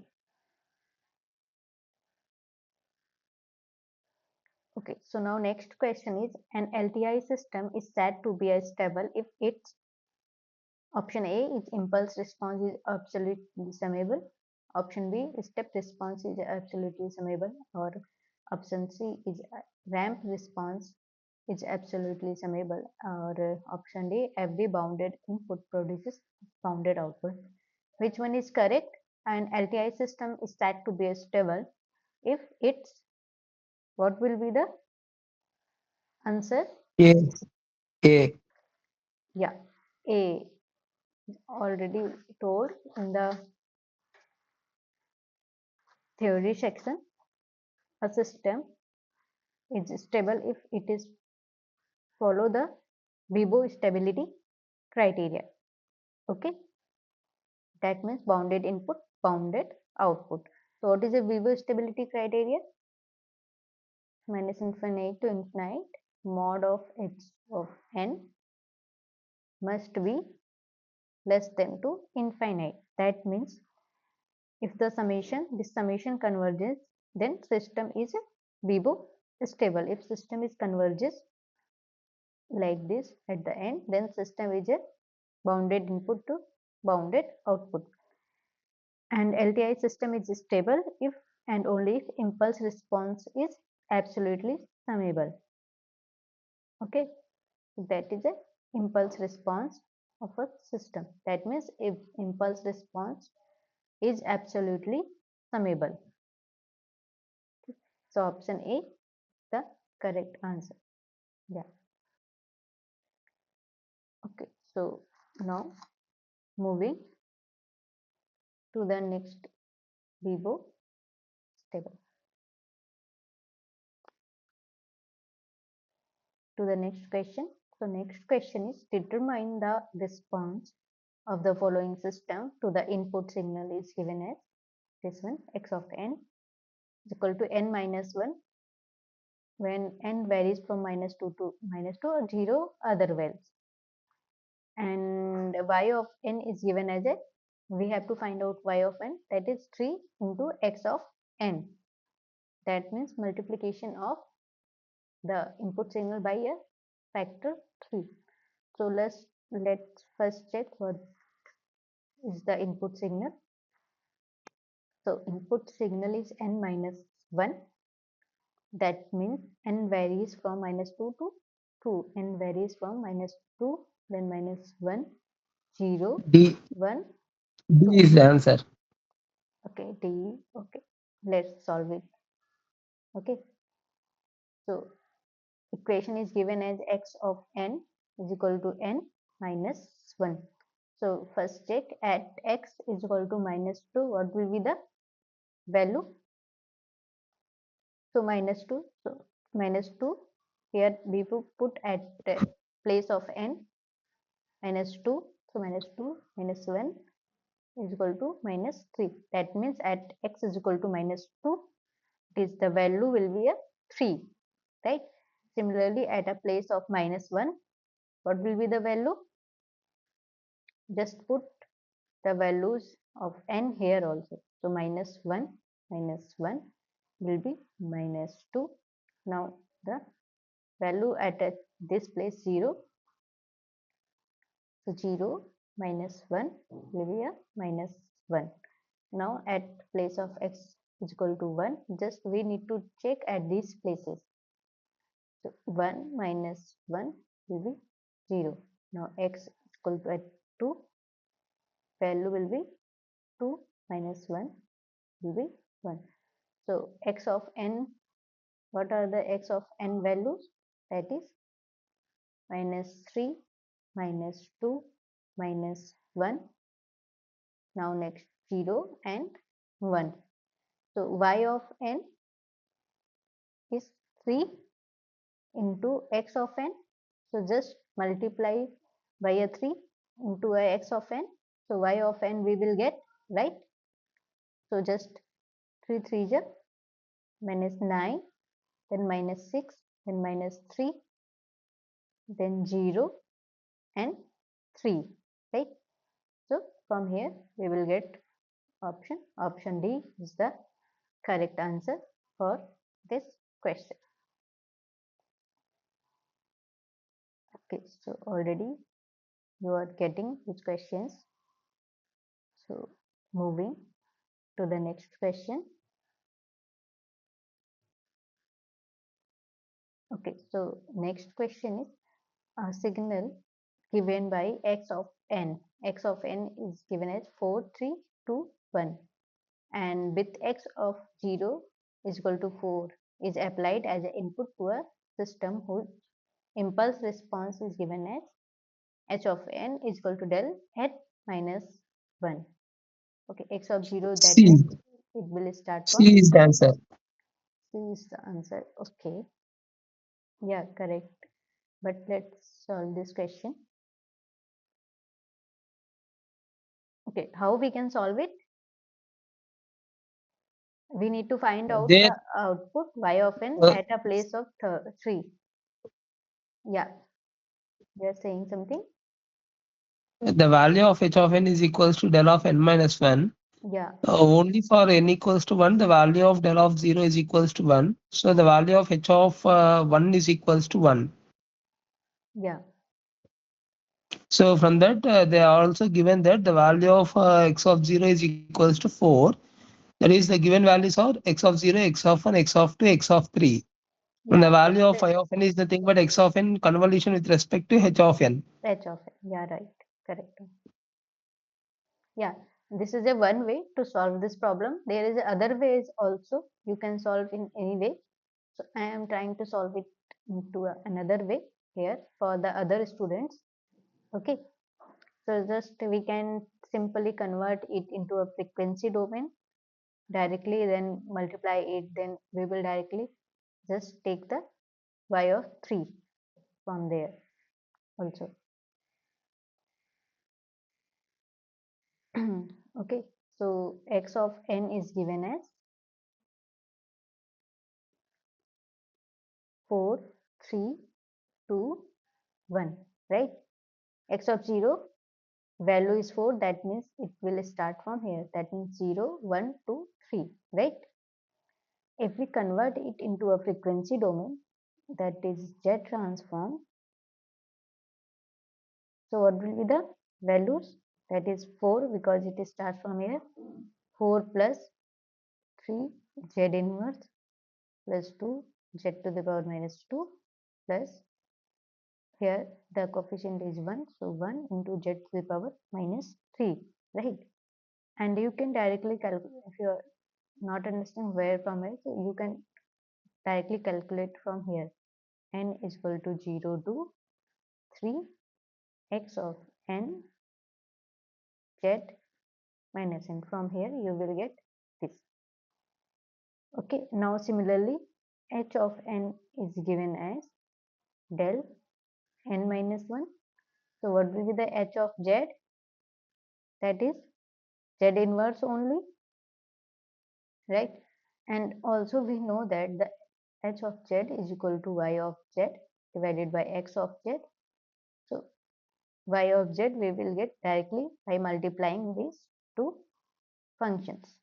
Okay, so now next question is, an LTI system is said to be stable if its option A is impulse response is absolutely summable, option B step response is absolutely summable, or option C is ramp response is absolutely summable, or option D every bounded input produces bounded output. Which one is correct? An LTI system is said to be stable if it's, what will be the answer? A. A. Yeah, A, already told in the theory section. A system is stable if it is follow the Bibo stability criteria. Okay, that means bounded input, bounded output. So what is the Bibo stability criteria? Minus infinite to infinite mod of h of n must be less than to infinite. That means if this summation converges, then system is Bibo stable. If system is converges, like this at the end, then system is a bounded input to bounded output. And LTI system is stable if and only if impulse response is absolutely summable. Okay, that is a impulse response of a system. That means if impulse response is absolutely summable. So option A is the correct answer. Yeah. Okay, so now moving to the next Vivo table. To the next question. So next question is determine the response of the following system to the input signal is given as this one, x of n is equal to n minus 1 when n varies from -2 to -2 or 0 other values, and y of n is given as a, we have to find out y of n, that is 3 into x of n. That means multiplication of the input signal by a factor 3. So let's first check what is the input signal. So input signal is n minus 1. That means n varies from -2 to 2. N varies from -2, then -1, 0, D 1, D 2. is the answer. Okay, D. Okay, let's solve it. Okay, so equation is given as x of n is equal to n minus 1. So first check at x is equal to -2, what will be the value? So -2. So -2 here we will put at place of n -2. So -2 minus 1 is equal to -3. That means at x is equal to -2, is the value will be a 3, right? Similarly, at a place of -1, what will be the value? Just put the values of n here also. So -1 will be -2. Now the value at this place 0. So 0 minus 1 will be a -1. Now at place of x is equal to 1, just we need to check at these places. So 1 minus 1 will be 0. Now x is equal to at 2, value will be 2 minus 1 will be 1. So x of n, what are the x of n values? That is -3, -2, -1. Now next 0 and 1. So y of n is 3 into x of n. So just multiply by a 3 into a x of n. So y of n we will get, right? So just 3 3 is -9, then -6, then -3, then 0 and 3, right? So from here we will get option D is the correct answer for this question. Okay, so already you are getting these questions. So moving to the next question. Okay, so next question is a signal given by x of n. X of n is given as 4, 3, 2, 1, and with x of 0 is equal to 4 is applied as an input to a system whose impulse response is given as h of n is equal to del at -1. Okay, x of 0, that C. means it will start from C is the answer. C is the answer. Okay, yeah, correct. But let's solve this question. Okay, how we can solve it? We need to find out There, the output y of n uh, at a place of 3. Yeah, you are saying something? the value of h of n is equals to del of n minus 1. Yeah, Only for n equals to 1, the value of del of 0 is equals to 1. So the value of h of 1 is equals to 1. Yeah. So from that, they are also given that the value of x of 0 is equals to 4. That is, the given values are x of 0, x of 1, x of 2, x of 3. And the Yeah, value of phi of n is nothing but x of n convolution with respect to h of n. h of n. Yeah, right. Correct. Yeah, this is a one way to solve this problem. There is other ways also you can solve in any way. So I am trying to solve it into another way here for the other students. Okay, so just we can simply convert it into a frequency domain directly, then multiply it, then we will directly just take the y of 3 from there also. Okay, so x of n is given as 4, 3, 2, 1, right? X of 0 value is 4, that means it will start from here, that means 0, 1, 2, 3, right? If we convert it into a frequency domain, that is Z transform, so what will be the values? That is 4 because it starts from here, 4 plus 3 Z inverse plus 2 Z to the power minus 2 plus here the coefficient is 1, so 1 into Z to the power minus 3, right? And you can directly calculate if you are not understand where from it, so you can directly calculate from here. N is equal to 0 to 3 x of n z minus n. From here you will get this. Okay, now similarly h of n is given as del n minus 1. So what will be the h of z? That is z inverse only, right? And also we know that the h of z is equal to y of z divided by x of z. So y of z we will get directly by multiplying these two functions.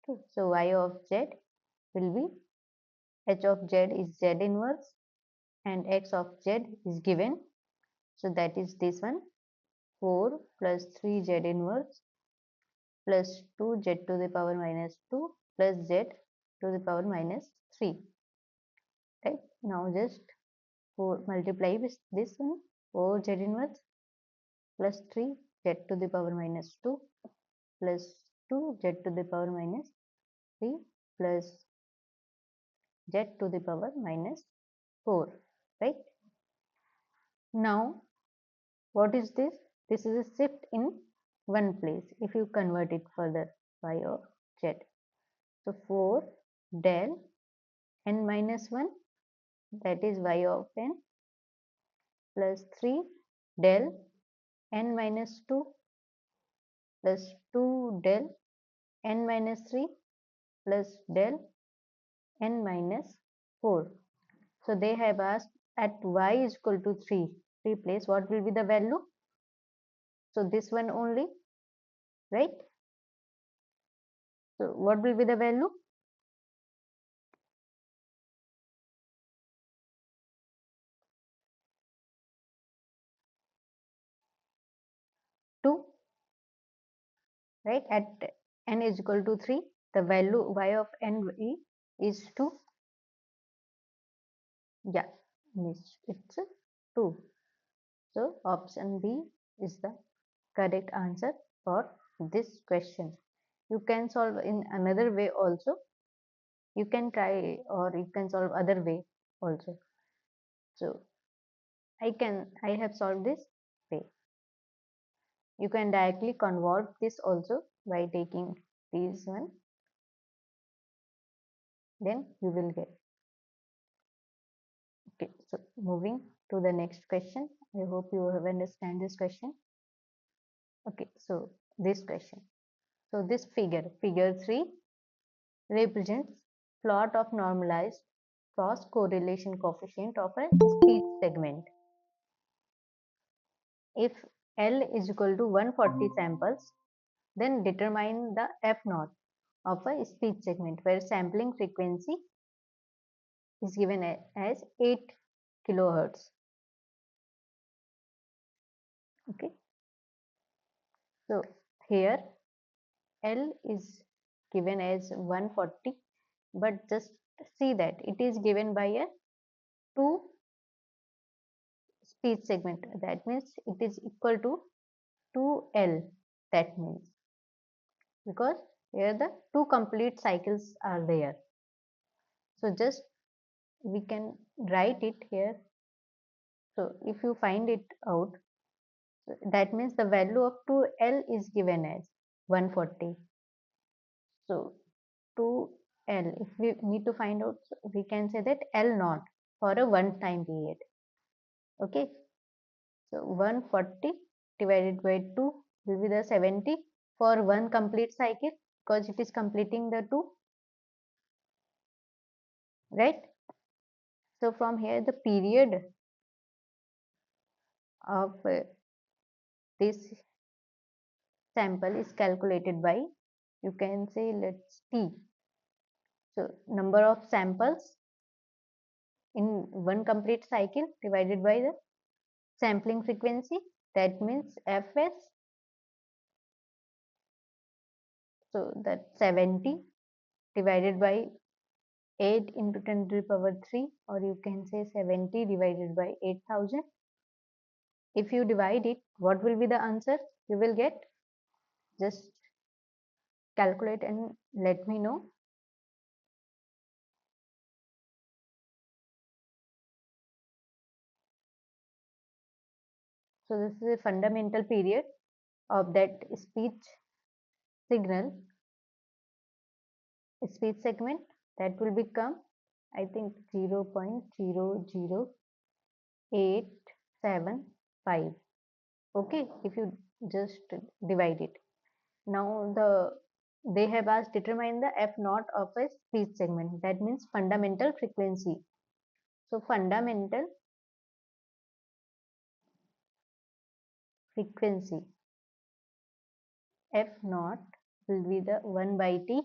Okay, so y of z will be h of z is z inverse and x of z is given. So that is this one, 4 plus 3 z inverse plus 2 z to the power minus 2 plus z to the power minus 3. Right, now just 4 multiply with this one, 4 z inverse plus 3 z to the power minus 2 plus 2 z to the power minus 3 plus z to the power minus 4, right? Now what is this? This is a shift in one place if you convert it further, y of z. So 4 del n minus 1, that is y of n, plus 3 del n minus 2 plus 2 del n minus 3 plus del n minus 4. So they have asked at y is equal to 3 place what will be the value? So this one only, right? So what will be the value? 2, right? At n is equal to 3, the value y of n is 2. Yeah, it's 2. So option B is the correct answer for this question. You can solve in another way also. You can try or you can solve other way also. So I have solved this way. You can directly convert this also by taking these one. Then you will get. Okay, so moving to the next question. I hope you have understand this question. Okay, so this question. So this figure 3 represents plot of normalized cross correlation coefficient of a speech segment. If L is equal to 140 samples, then determine the F naught of a speech segment where sampling frequency is given as 8 kilohertz. Okay, so here L is given as 140, but just see that it is given by a 2 speech segment. That means it is equal to 2L. That means because here the 2 complete cycles are there. So just we can write it here. So if you find it out, that means the value of 2L is given as 140. So 2L, if we need to find out, we can say that L naught for a one time period. Okay, so 140 divided by 2 will be the 70 for one complete cycle because it is completing the 2, right? So from here the period of this sample is calculated by, you can say, let's T. So number of samples in one complete cycle divided by the sampling frequency, that means Fs. So that 70 divided by 8 into 10 to the power 3, or you can say 70 divided by 8000. If you divide it, what will be the answer you will get? Just calculate and let me know. So this is a fundamental period of that speech signal, speech segment, that will become, I think, 0.00875. Okay, if you just divide it. Now they have asked determine the F naught of a speech segment, that means fundamental frequency. So fundamental frequency F naught will be the 1 by T,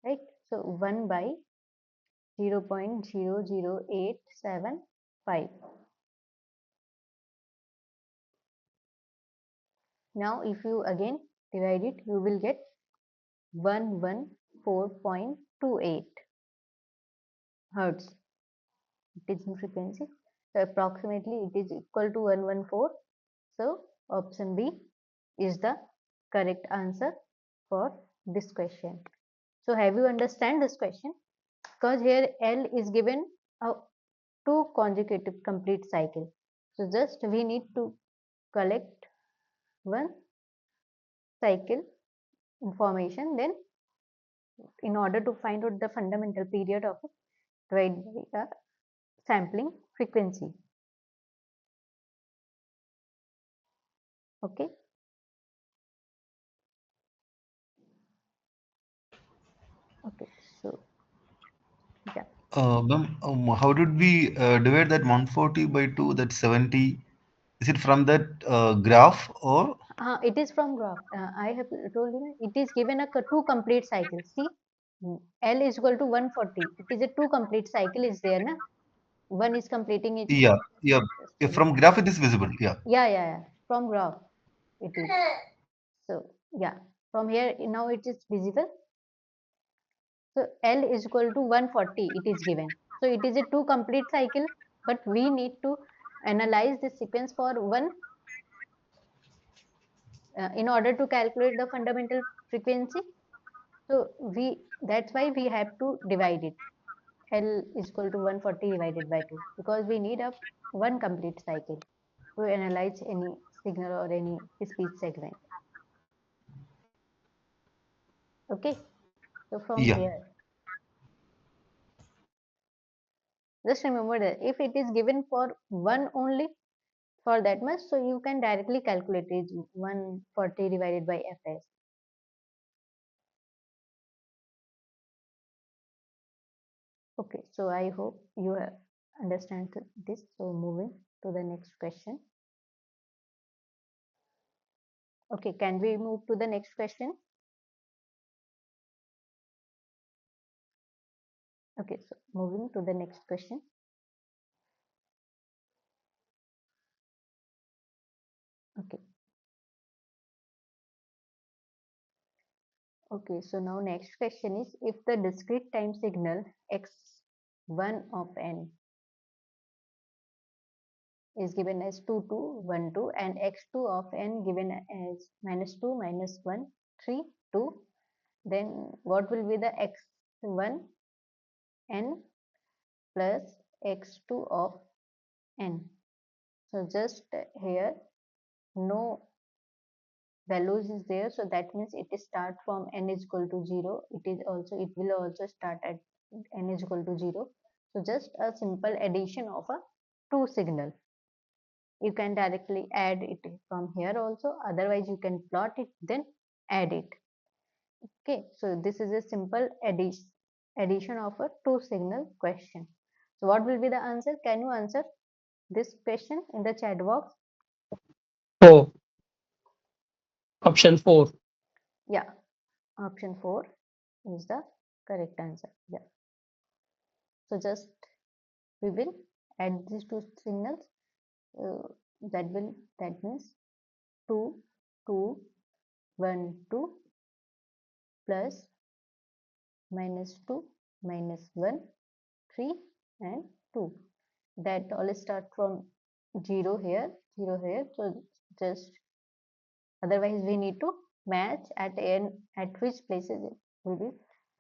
right? So 1 by 0.00875. Now if you again divide it, you will get 114.28 hertz. It is in frequency. So approximately it is equal to 114. So option B is the correct answer for this question. So have you understand this question? Because here L is given a 2 consecutive complete cycle. So just we need to collect one cycle information, then in order to find out the fundamental period of it, divide by the sampling frequency. Okay. Okay. So yeah. Ma'am, how did we divide that 140 by 2, that 70? Is it from that graph or? It is from graph. I have told you it is given a 2 complete cycles. See, L is equal to 140. It is a 2 complete cycle is there, na? One is completing it. Yeah, yeah. Just a From minute. graph it is visible. Yeah. Yeah. From graph it is. So yeah, from here now it is visible. So L is equal to 140. It is given. So it is a 2 complete cycle, but we need to analyze the sequence for one in order to calculate the fundamental frequency. So that's why we have to divide it. L is equal to 140 divided by 2 because we need a one complete cycle to analyze any signal or any speech segment. Okay, so from Yeah. here, just remember that if it is given for one only for that much, so you can directly calculate it 140 divided by Fs. Okay, so I hope you understand this. So moving to the next question. Okay, can we move to the next question? Okay, so moving to the next question. Okay, so now next question is, if the discrete time signal x1 of n is given as 2, 2, 1, 2 and x2 of n given as -2, -1, 3, 2, then what will be the x1 n plus x2 of n? So just here no values is there, so that means it is start from n is equal to 0. It will also start at n is equal to 0. So just a simple addition of a two signal. You can directly add it from here also, otherwise you can plot it then add it. Okay, so this is a simple addition of a two signal question. So what will be the answer? Can you answer this question in the chat box? 4. Option 4. Yeah, option 4 is the correct answer. Yeah, so just we will add these two signals. That means 2, 2, 1, 2 plus -2, -1, 3 and 2. That all start from 0 here, 0 here. So just otherwise we need to match at n at which places it will be.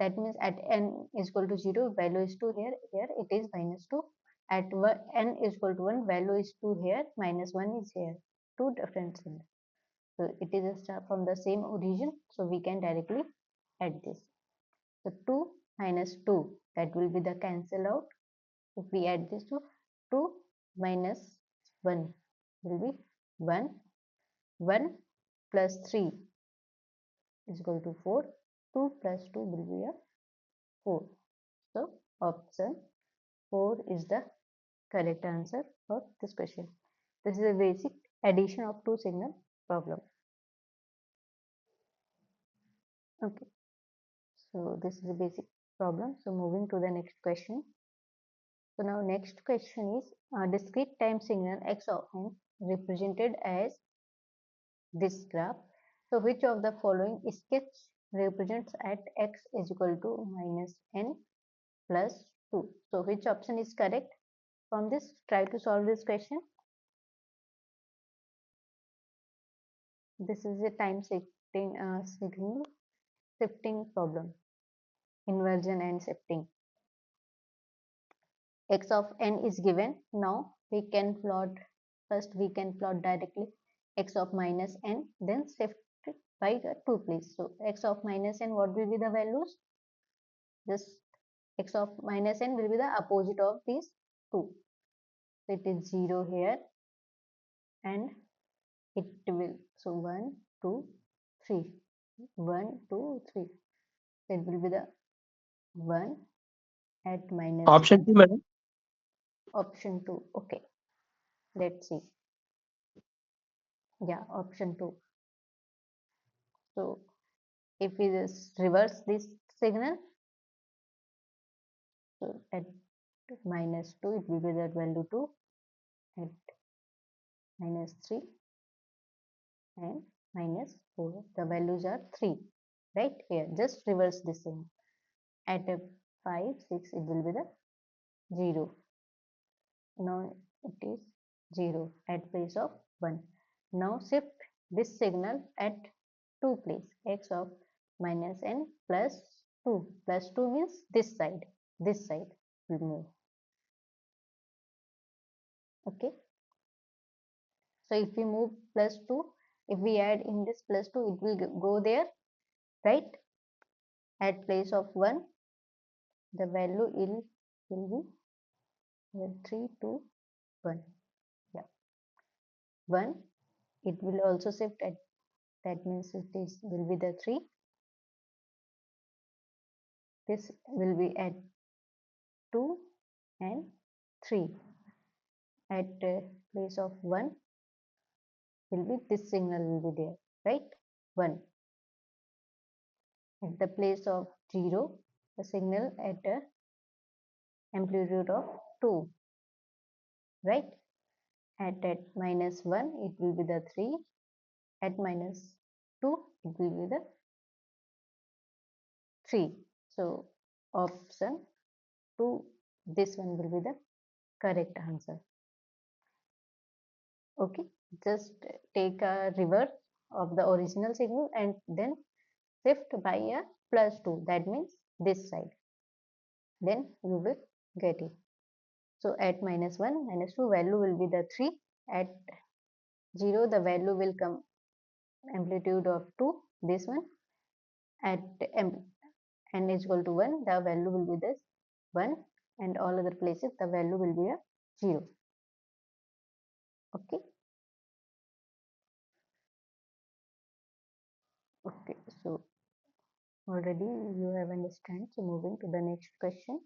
That means at n is equal to 0, value is 2 here. Here it is -2. At n is equal to 1, value is 2 here, -1 is here. Two different things. So it is from the same origin, so we can directly add this. So 2 minus 2, that will be the cancel out. If we add this to 2 minus 1 will be 1. 1 plus 3 is equal to 4. 2 plus 2 will be a 4. So option 4 is the correct answer for this question. This is a basic addition of two signal problem. Okay, so this is a basic problem. So moving to the next question. So now next question is, a discrete time signal x of n represented as this graph. So which of the following sketch represents at x is equal to -n plus 2? So which option is correct from this? Try to solve this question. This is a time signal shifting problem, inversion and shifting. X of n is given. Now we can plot, first we can plot directly x of -n, then shift by the 2 place. So x of -n, what will be the values? This x of -n will be the opposite of these 2. So it is 0 here and it will, so 1, 2, 3. 1, 2, 3. So it will be the 1 at Option -1. 2, madam. Option 2. Okay, let's see. Yeah, option 2. So if we just reverse this signal, so at -2 it will be that value 2, at -3 and -4, the values are 3 right here. Just reverse this thing. At a 5, 6 it will be the 0. Now it is 0 at place of 1. Now shift this signal at 2 place, x of -n plus 2. Plus 2 means this side will move. Okay, so if we move plus 2, if we add in this plus 2, it will go there, right? At place of 1, the value will be 3, 2, 1. Yeah, 1. It will also shift at, that means it is will be the 3. This will be at 2 and 3. At place of 1 will be this signal will be there, right? 1. At the place of 0, the signal at a amplitude of 2, right? At -1 it will be the 3. At -2 it will be the 3. So option 2, this one will be the correct answer. Okay, just take a reverse of the original signal and then shift by a +2, that means this side, then you will get it. So at -1, -2 value will be the 3. At 0 the value will come amplitude of 2, this one. At n is equal to 1, the value will be this 1, and all other places the value will be a 0. Okay. Okay, so already you have understand. So moving to the next question.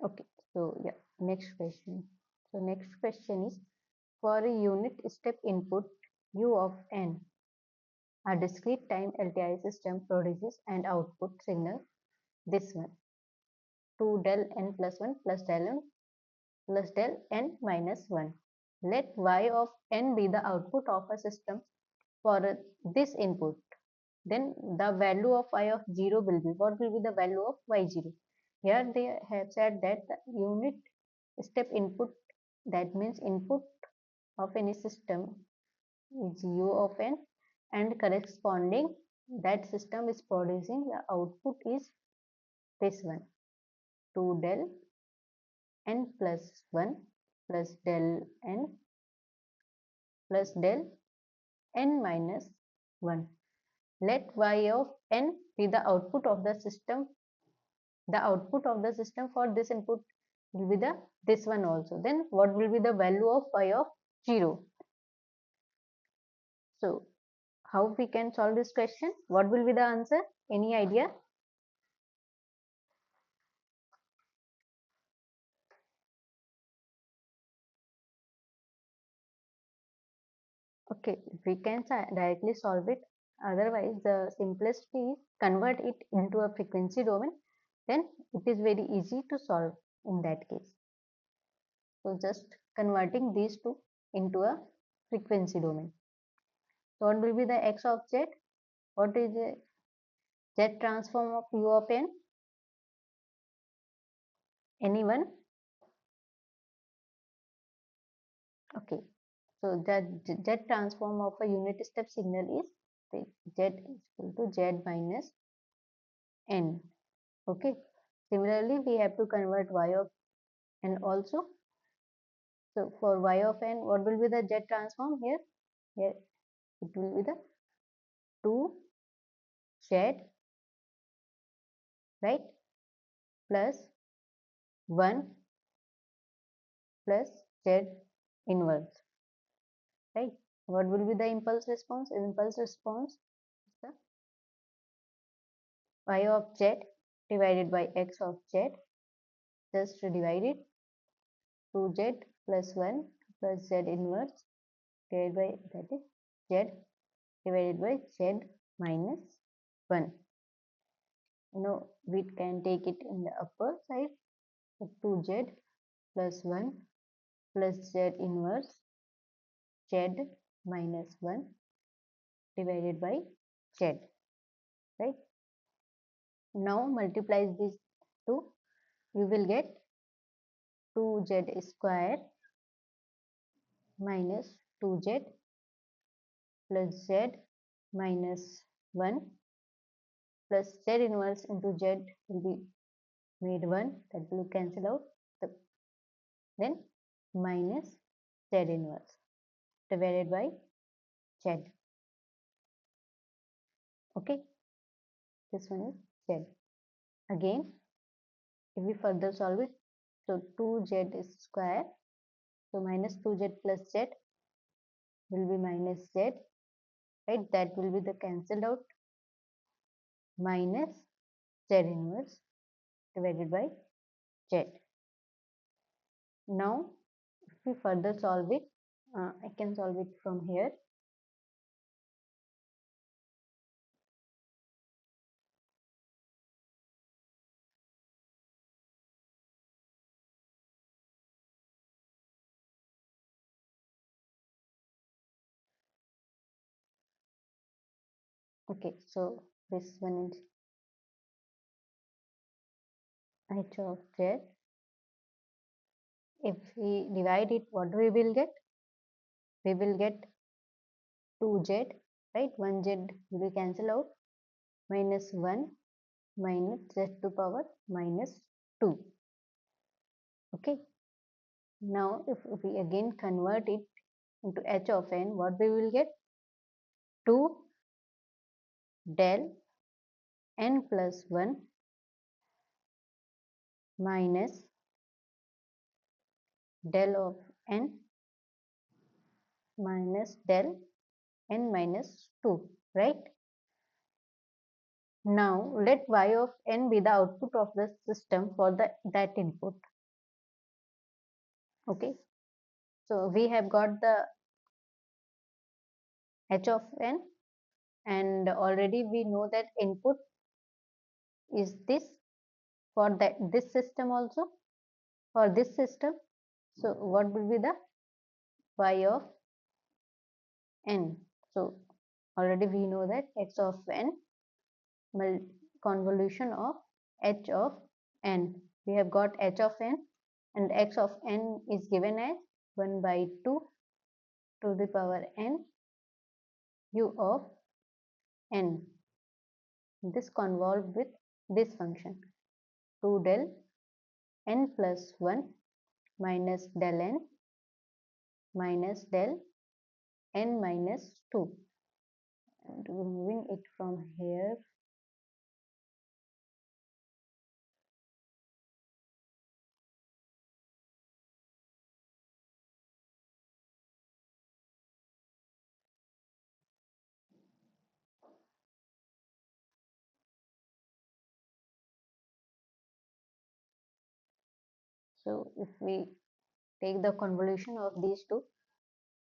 Okay, so yeah, next question. So next question is, for a unit step input u of n, a discrete time LTI system produces an output signal, this one, 2 del n plus 1 plus del n plus del n minus 1. Let y of n be the output of a system for this input. Then the value of y of 0 will be, what will be the value of y0? Here they have said that the unit step input, that means input of any system, is u of n, and corresponding that system is producing the output is this one, 2 del n plus 1 plus del n plus del n minus 1. Let y of n be the output of the system. The output of the system for this input will be the this one also. Then what will be the value of y of 0? So how we can solve this question? What will be the answer? Any idea? Okay, we can directly solve it. Otherwise, the simplest is convert it into a frequency domain. Then it is very easy to solve in that case. So just converting these two into a frequency domain. So what will be the x of z? What is the z transform of u of n? Anyone? Okay. So the z transform of a unit step signal is z is equal to z minus n. Okay. Similarly, we have to convert y of n also. So for y of n, what will be the z transform here? Here it will be the 2z, right, plus 1 plus z inverse, right? What will be the impulse response? Impulse response is the y of z divided by x of z. Just divide it, 2z plus 1 plus z inverse divided by, that is z divided by z minus 1. Now we can take it in the upper side, 2z plus 1 plus z inverse z minus 1 divided by z, right? Now multiply these two, you will get 2z square minus 2z plus z minus 1 plus z inverse into z will be made 1, that will cancel out, then minus z inverse divided by z. Okay, this one is z. Again, if we further solve it, so 2z is square, so minus 2z plus z will be minus z, right? That will be the cancelled out, minus z inverse divided by z. Now if we further solve it, I can solve it from here. Okay, so this one is h of z. If we divide it, what we will get? We will get 2z, right? 1z will cancel out, minus 1 minus z to power minus 2. Okay. Now, if we again convert it into h of n, what we will get? 2 del n plus 1 minus del of n minus del n minus 2, right? Now, let y of n be the output of the system for that input. Okay. So, we have got the h of n, and already we know that input is this for this system also, for this system. So, what will be the y of n? So, already we know that x of n convolution of h of n. We have got h of n, and x of n is given as 1 by 2 to the power n u of n. This convolved with this function 2 del n plus 1 minus del n minus del n minus 2. And removing it from here, so if we take the convolution of these two,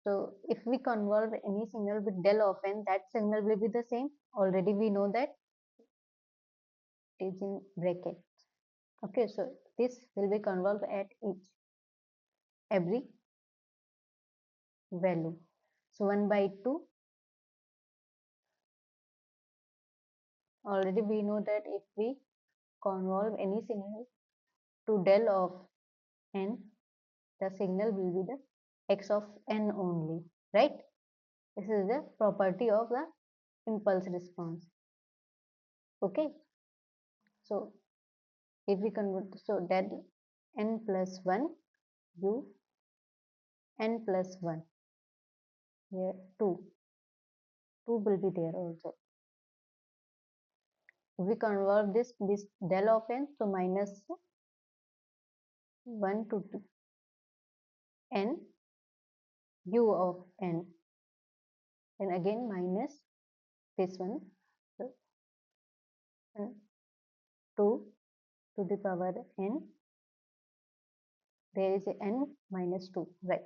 so if we convolve any signal with del of n, that signal will be the same. Already we know that it is in bracket. Okay, so this will be convolved at every value. So 1 by 2, already we know that if we convolve any signal to del of n, the signal will be the x of n only, right? This is the property of the impulse response. Okay, so if we convert, so del n plus 1 u n plus 1, here 2 will be there also. If we convert this del of n, so minus 1 to n u of n, and again minus this one, so 2 to the power n, there is a n minus 2, right?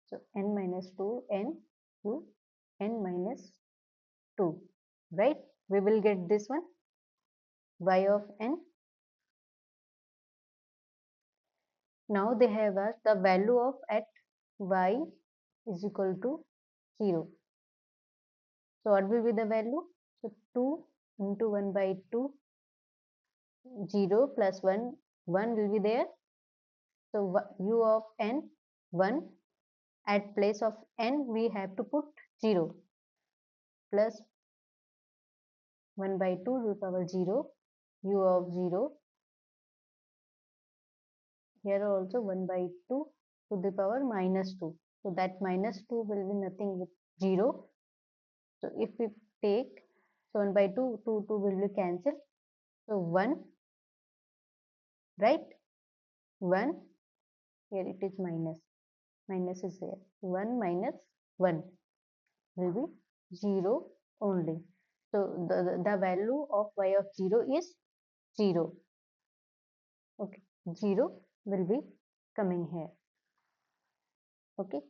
So n minus 2 n to n minus 2, right? We will get this one y of n. Now they have asked the value of at y is equal to 0. So what will be the value? So 2 into 1 by 2, 0 plus 1, 1 will be there. So u of n 1, at place of n we have to put 0, plus 1 by 2 to the power 0, u of 0, here also 1 by 2 to the power minus 2. So that minus 2 will be nothing with 0. So if we take, so 1 by 2, 2 will be cancelled. So 1, right? 1, here it is minus is there. 1 minus 1 will be 0 only. So the value of y of 0 is 0. Okay, 0 will be coming here. Okay,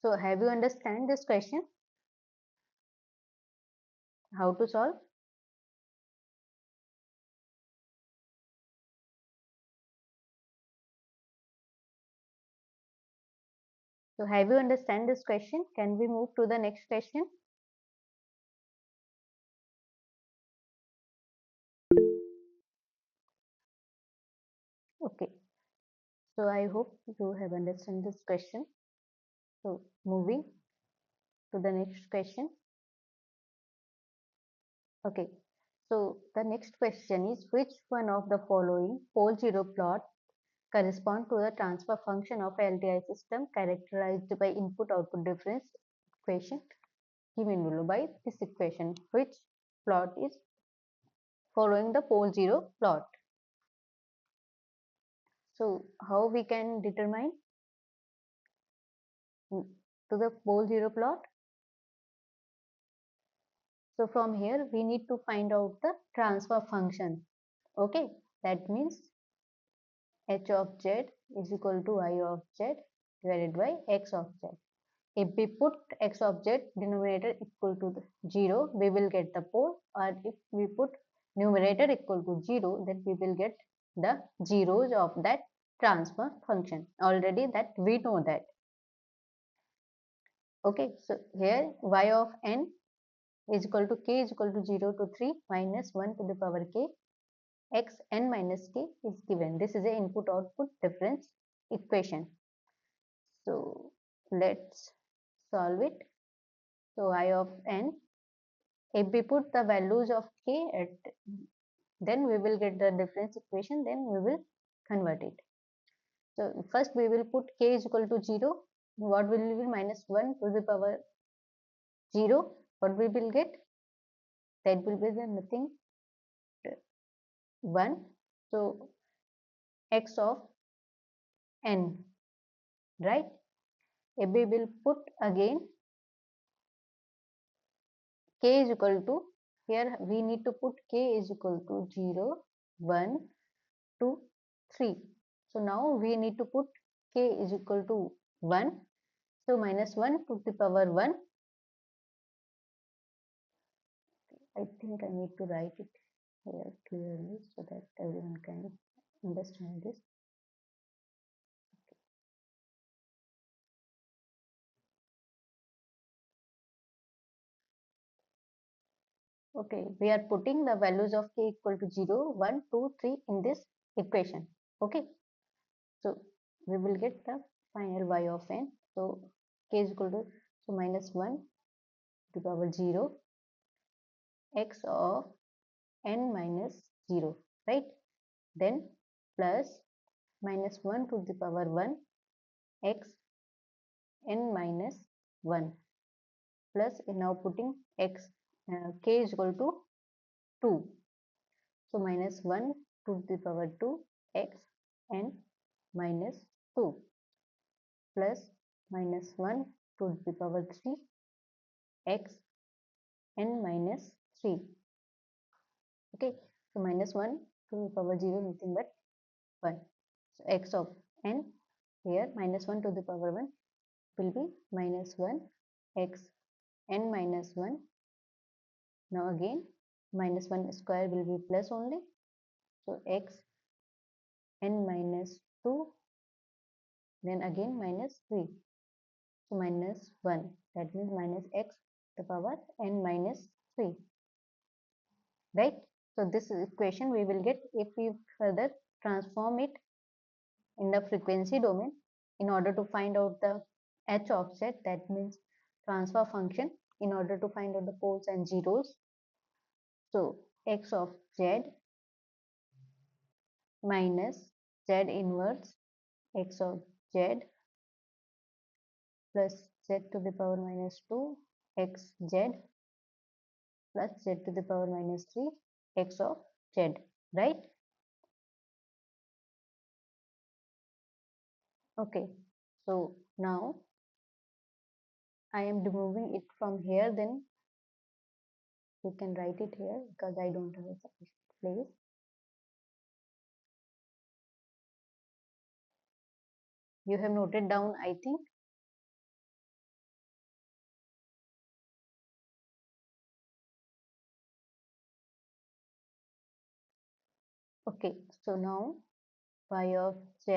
so have you understand this question? How to solve? So have you understand this question? Can we move to the next question? Okay, so I hope you have understood this question. So moving to the next question. Okay, so the next question is, which one of the following pole zero plot correspond to the transfer function of LTI system characterized by input output difference equation given below by this equation? Which plot is following the pole zero plot? So how we can determine to the pole zero plot? So from here we need to find out the transfer function. Okay, that means h of z is equal to y of z divided by x of z. If we put x of z denominator equal to 0, we will get the pole, or if we put numerator equal to 0, then we will get the zeros of that transfer function. Already that we know that. Okay, so here y of n is equal to k is equal to 0 to 3 minus 1 to the power k x n minus k is given. This is a input output difference equation. So let's solve it. So y of n, if we put the values of k at, then we will get the difference equation, then we will convert it. So first we will put k is equal to 0. What will be minus 1 to the power 0? What we will get? That will be the nothing 1. So x of n, right? If we will put again k is equal to, here we need to put k is equal to 0, 1, 2, 3. So now we need to put k is equal to 1. So minus 1 to the power 1. I think I need to write it here clearly so that everyone can understand this. Okay, we are putting the values of k equal to 0, 1, 2, 3 in this equation. Okay, so we will get the final y of n. So k is equal to, so minus 1 to the power 0 x of n minus 0, right? Then plus minus 1 to the power 1 x n minus 1 plus now putting x k is equal to 2. So minus 1 to the power 2 x n minus 2 plus minus 1 to the power 3 x n minus 3. Okay, so minus 1 to the power 0 nothing but 1. So x of n, here minus 1 to the power 1 will be minus 1 x n minus 1. Now again minus 1 square will be plus only. So x n minus 2, then again minus 3. So minus 1, that means minus x to the power n minus 3, right? So this equation we will get if we further transform it in the frequency domain in order to find out the h offset, that means transfer function, in order to find out the poles and zeros. So x of z minus z inverse x of z plus z to the power minus 2 xz plus z to the power minus 3 x of z, right? Okay, so now I am removing it from here, then you can write it here because I don't have a sufficient place. You have noted down, I think. Okay, so now y of z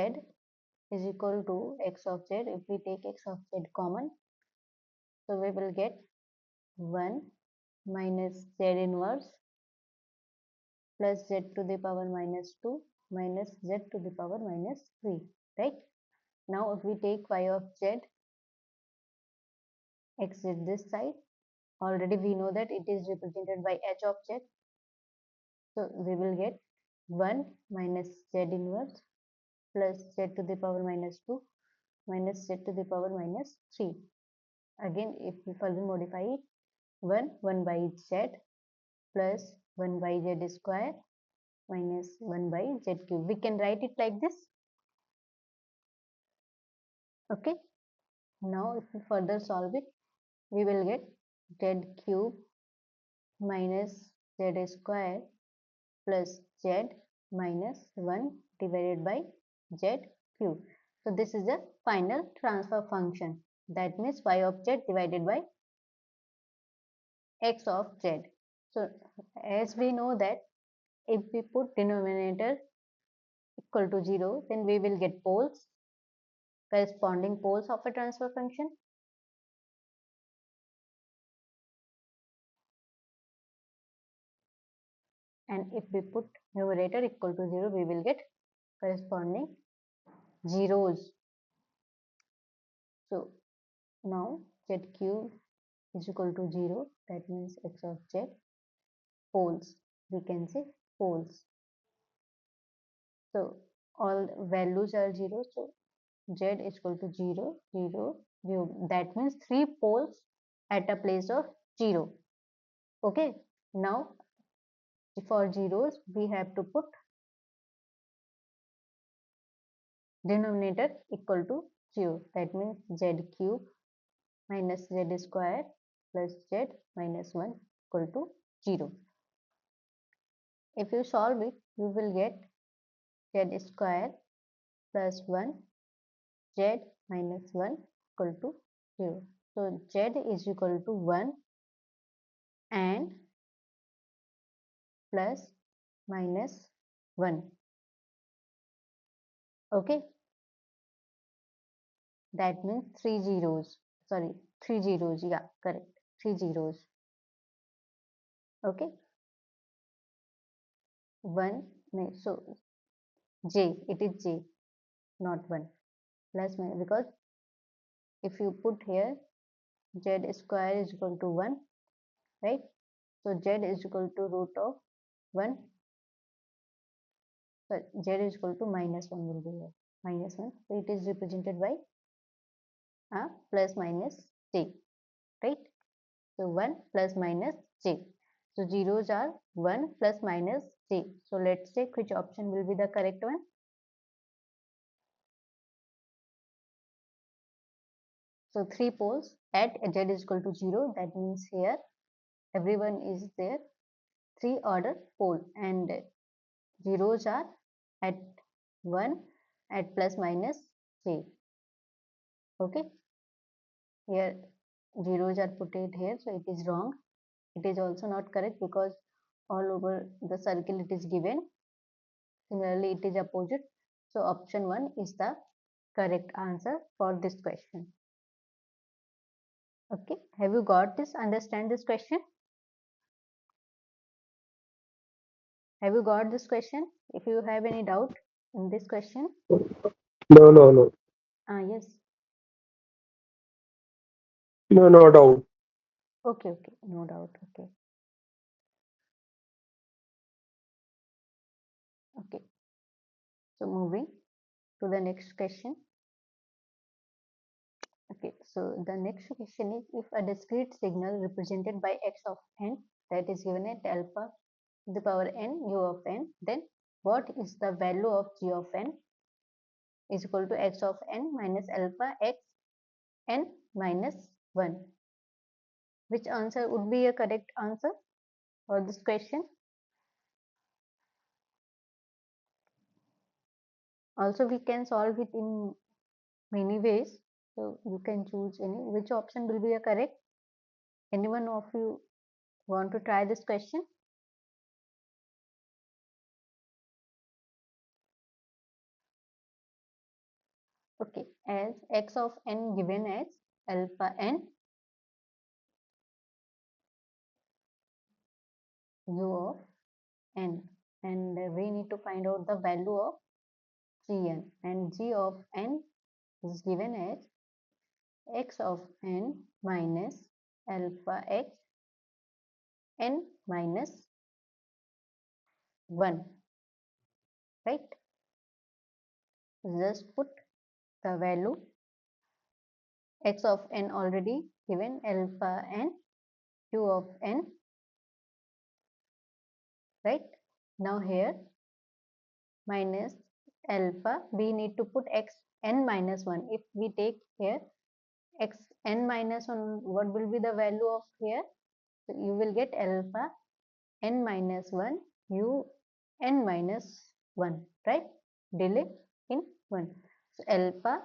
is equal to x of z. If we take x of z common, so we will get 1 minus z inverse plus z to the power minus 2 minus z to the power minus 3, right? Now if we take y of z, x is this side. Already we know that it is represented by h of z. So we will get 1 minus z inverse plus z to the power minus 2 minus z to the power minus 3. Again, if we further modify it, 1 by z plus 1 by z square minus 1 by z cube. We can write it like this. Okay. Now if we further solve it, we will get z cube minus z square plus z minus 1 divided by z cube. So this is the final transfer function. That means y of z divided by x of z. So as we know that if we put denominator equal to 0, then we will get poles, corresponding poles of a transfer function. And if we put numerator equal to 0, we will get corresponding zeros. So now z cube is equal to 0, that means x of z, poles, we can say poles. So all values are 0, so z is equal to 0, 0, 0. That means 3 poles at a place of 0. Okay, now for zeros we have to put denominator equal to 0. That means z cube minus z square plus z minus 1 equal to 0. If you solve it, you will get z square plus 1 z minus 1 equal to 0. So z is equal to 1 and plus minus 1. Okay, that means 3 zeros. Sorry, 3 zeros. Yeah, correct. 3 zeros. Okay, 1. So j, it is j, not 1. Plus minus, because if you put here z square is equal to 1, right? So z is equal to root of 1. So z is equal to minus 1 will be here. Minus 1. So it is represented by plus minus j, right? So 1 plus minus j. So zeros are 1 plus minus j. So let's check which option will be the correct one. So 3 poles at z is equal to 0. That means here everyone is there. 3 order pole and zeros are at 1 at plus minus j. Okay. Here zeros are put it here, so it is wrong. It is also not correct because all over the circle it is given. Similarly, it is opposite. So option 1 is the correct answer for this question. Okay, have you got this? Understand this question? Have you got this question? If you have any doubt in this question, No. yes. No doubt. Okay, no doubt. Okay. So moving to the next question. Okay, so the next question is, if a discrete signal represented by x of n, that is given at alpha to the power n u of n, then what is the value of g of n is equal to x of n minus alpha x n minus 1? Which answer would be a correct answer for this question? Also, we can solve it in many ways. So you can choose any. Which option will be a correct? Anyone of you want to try this question? Okay, as x of n given as alpha n u of n. and we need to find out the value of Gn, and G of n is given as x of n minus alpha x n minus 1, right? Just put the value x of n already given, alpha n, q of n, right? Now here minus alpha, we need to put x n minus 1. If we take here x n minus 1, what will be the value of here? So you will get alpha n minus 1 u n minus 1, right? Delay in 1. So alpha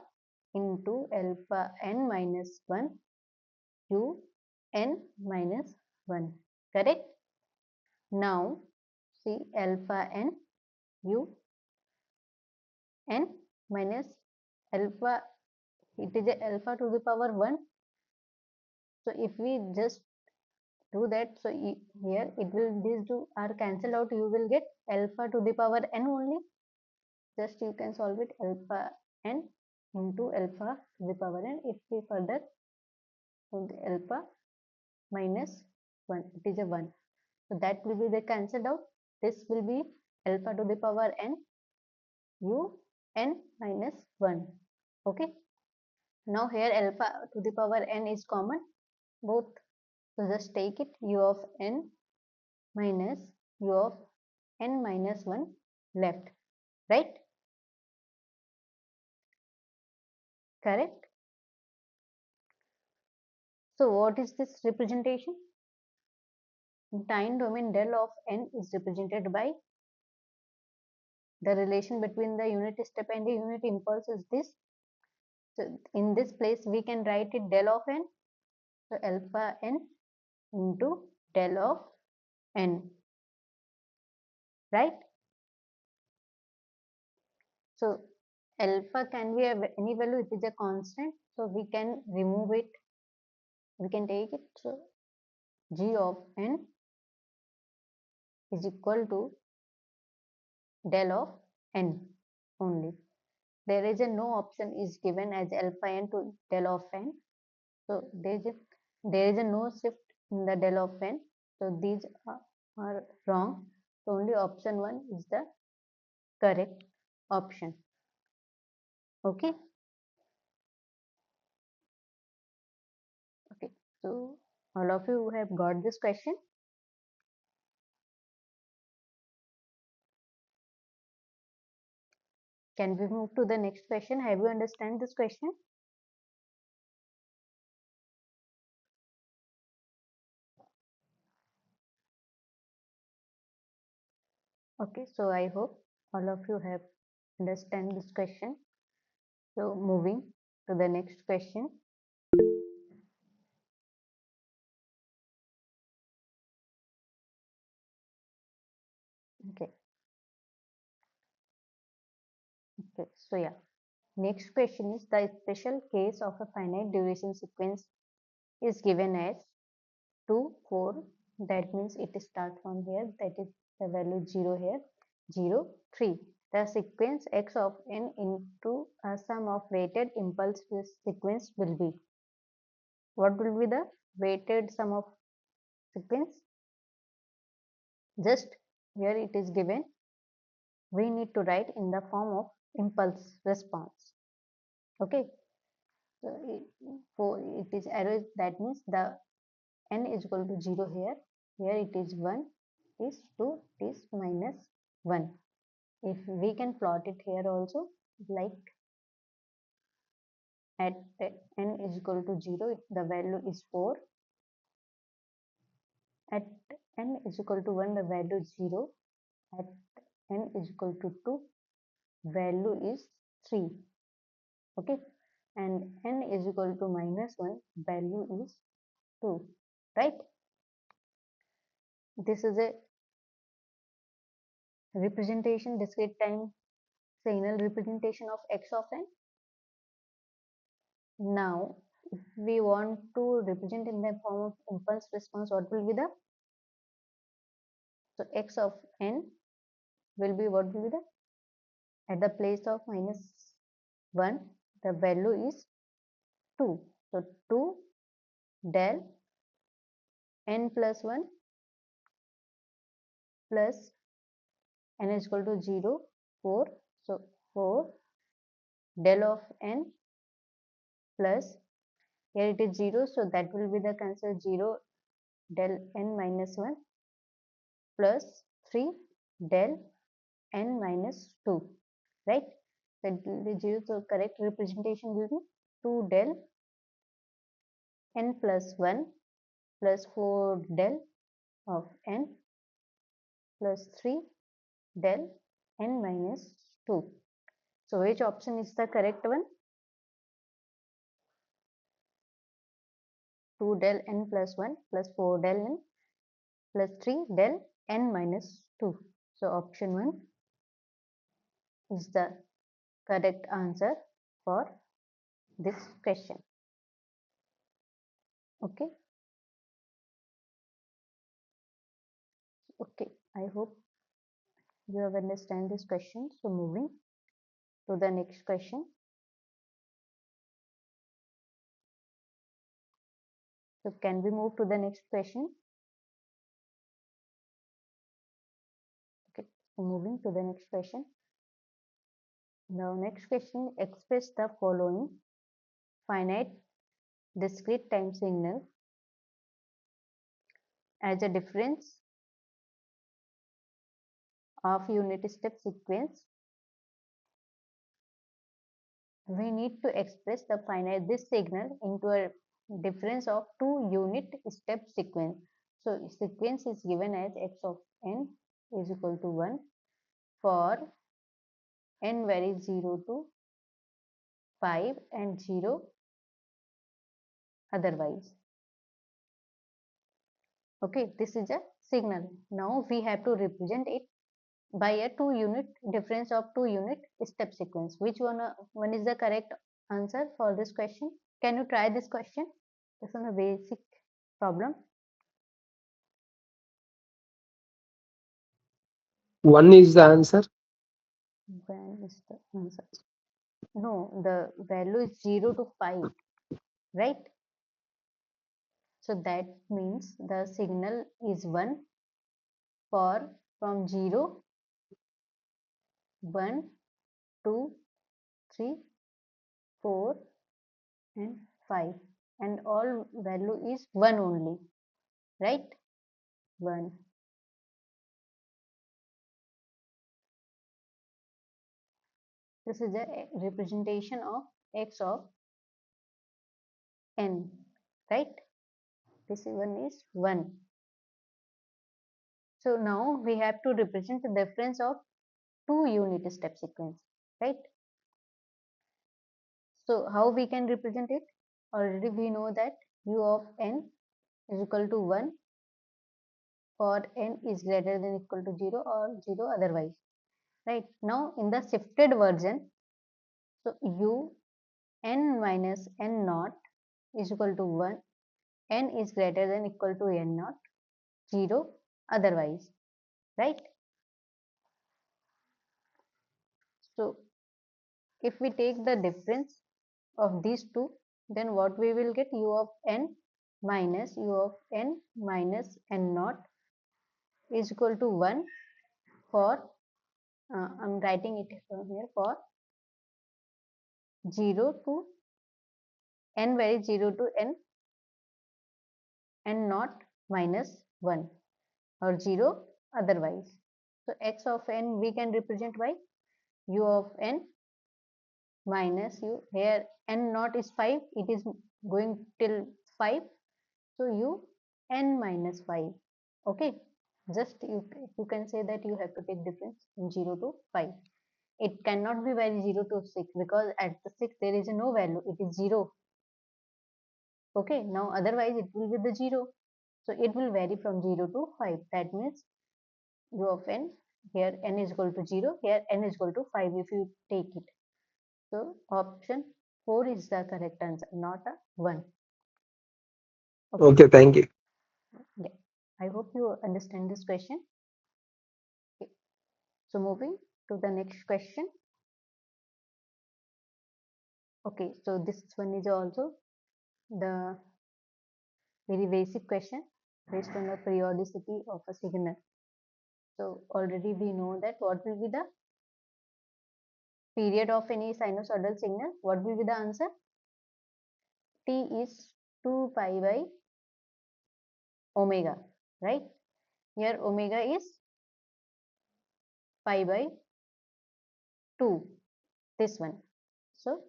into alpha n minus 1 u n minus 1, correct? Now see alpha n u n minus alpha, it is a alpha to the power 1. So if we just do that, so here it will, these two are cancelled out, you will get alpha to the power n only. Just you can solve it, alpha n into alpha to the power n. If we further alpha minus 1, it is a 1. So that will be the cancelled out. This will be alpha to the power n u n minus 1. Okay. Now here alpha to the power n is common, both. So just take it, u of n minus u of n minus 1 left, right? Correct. So what is this representation? In time domain, del of n is represented by the relation between the unit step and the unit impulse is this. So in this place we can write it del of n, so alpha n into del of n, right? So alpha can be any value, it is a constant, so we can remove it, we can take it. So g of n is equal to del of n only. There is a no option is given as alpha n to del of n. So there is a no shift in the del of n. So these are wrong. So only option 1 is the correct option. Okay. Okay. So all of you have got this question. Can we move to the next question? Have you understand this question? Okay, so I hope all of you have understand this question. So moving to the next question. Okay. Okay, so yeah. Next question is, the special case of a finite duration sequence is given as 2, 4. That means it starts from here. That is the value 0 here. 0, 3. The sequence x of n into a sum of weighted impulse sequence will be. What will be the weighted sum of sequence? Just here it is given. We need to write in the form of impulse response. Okay. So it is arrow, that means the n is equal to 0 here. Here it is 1, it is 2, it is minus 1. If we can plot it here also, like at n is equal to 0, the value is 4. At n is equal to 1, the value is 0. At n is equal to 2, value is 3. Okay. And n is equal to minus 1, value is 2, right? This is a representation, discrete time signal representation of x of n. Now if we want to represent in the form of impulse response, what will be the, so x of n will be, what will be the, at the place of minus 1, the value is 2. So 2 del n plus 1 plus n is equal to 0, 4. So 4 del of n plus, here it is 0, so that will be the cancel, 0 del n minus 1 plus 3 del n minus 2, right? So it will be 0, so correct representation will be 2 del n plus 1 plus 4 del of n plus 3 del n minus 2. So which option is the correct one? 2 del n plus 1 plus 4 del n plus 3 del n minus 2. So option 1 is the correct answer for this question. Okay. Okay, I hope you have understand this question. So moving to the next question. So can we move to the next question? Okay, so moving to the next question. Now next question, express the following finite discrete time signal as a difference of unit step sequence. We need to express the finite this signal into a difference of 2 unit step sequence. So sequence is given as x of n is equal to 1 for n varies 0 to 5 and 0 otherwise. Okay, this is a signal. Now we have to represent it by a 2 unit difference of 2 unit step sequence. Which one is the correct answer for this question? Can you try this question? This is a basic problem. 1 is the answer. When is the answer? No, the value is 0 to 5, right? So that means the signal is 1 for from 0, 1, 2, 3, 4 and 5, and all value is 1 only, right? 1. This is the representation of x of n, right? This one is 1. So now we have to represent the difference of 2 unit step sequence, right? So how we can represent it? Already we know that u of n is equal to 1 for n is greater than equal to 0 or 0 otherwise, right? Now in the shifted version, so u n minus n naught is equal to 1, n is greater than equal to n naught, 0 otherwise, right? So if we take the difference of these two, then what we will get? U of n minus u of n minus n naught is equal to 1 for, I'm writing it from here, for 0 to n varies 0 to n naught minus 1 or 0 otherwise. So x of n we can represent by u of n minus u, here n naught is 5, it is going till 5, so u n minus 5. Okay, just you can say that you have to take difference from 0 to 5. It cannot be very 0 to 6 because at the 6 there is no value, it is 0. Okay, now otherwise it will be the 0, so it will vary from 0 to 5. That means u of n, here n is equal to 0, here n is equal to 5 if you take it. So option 4 is the correct answer, not a 1. Okay, thank you. Yeah. I hope you understand this question. Okay. So moving to the next question. Okay, so this one is also the very basic question based on the periodicity of a signal. So already we know that what will be the period of any sinusoidal signal. What will be the answer? T is 2 pi by omega, right? Here omega is pi by 2, this one. So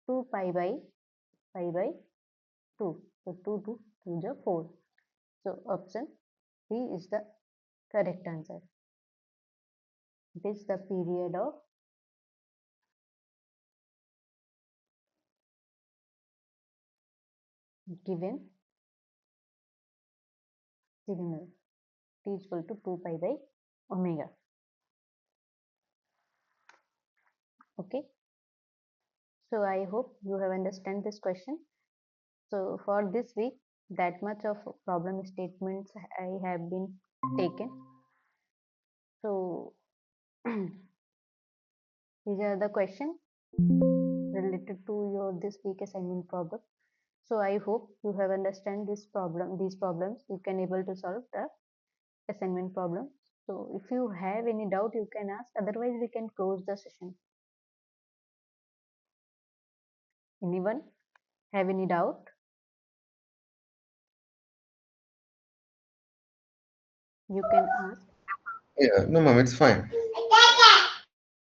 2 pi by 2. So 2 is 4. So option B is the correct answer. It is the period of given signal. T is equal to 2 pi by omega. Okay. So I hope you have understand this question. So for this week, that much of problem statements I have been taken. So these are the questions related to your this week assignment problem. So I hope you have understand these problems. You can able to solve the assignment problem. So if you have any doubt, you can ask. Otherwise, we can close the session. Anyone have any doubt? You can ask. Yeah, no, ma'am, it's fine.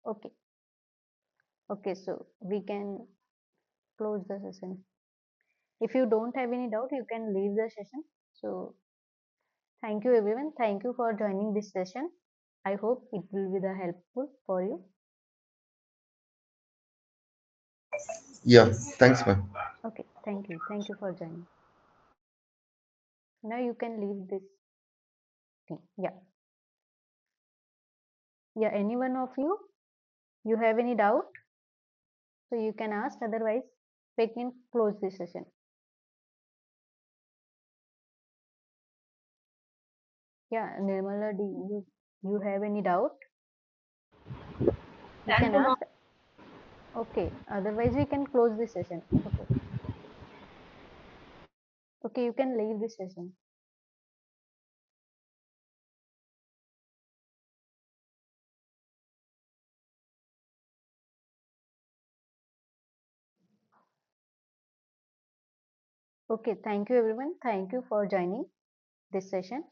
Okay. Okay, so we can close the session. If you don't have any doubt, you can leave the session. So thank you everyone. Thank you for joining this session. I hope it will be the helpful for you. Yeah, thanks, ma'am. Okay, thank you. Thank you for joining. Now you can leave this thing. Yeah. Yeah, any one of you have any doubt? So you can ask, otherwise we can close this session. Yeah, Nirmala, do you have any doubt? You can ask. Okay, otherwise we can close this session. Okay. Okay, you can leave this session. Okay, thank you everyone. Thank you for joining this session.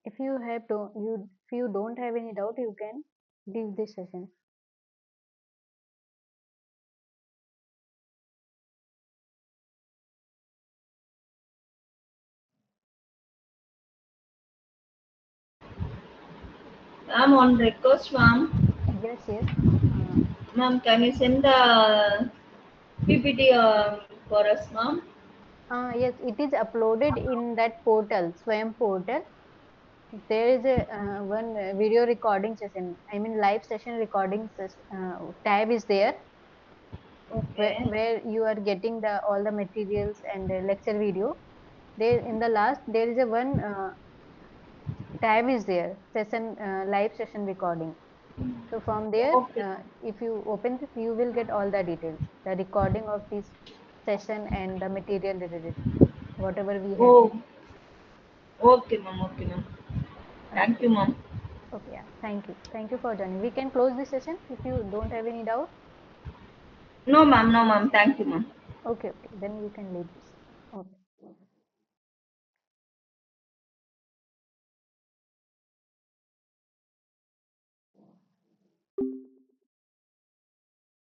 If you have if you don't have any doubt, you can leave this session. Ma'am, on request, ma'am. Yes, yes. Ma'am, can you send the PPT for us, ma'am? Yes, it is uploaded in that portal, Swayam portal. There is a one video recording session. I mean, live session recording tab is there, Okay. where you are getting the all the materials and the lecture video. There in the last there is a one tab is there, session live session recording. So from there, Okay. if you open this, you will get all the details, the recording of this session and the material related, whatever we have. Oh, okay, ma'am. Okay, ma'am. Thank you, ma'am. Okay, yeah. Thank you. Thank you for joining. We can close this session if you don't have any doubt. No, ma'am. No, ma'am. Thank you, ma'am. Okay, okay. Then you can leave this.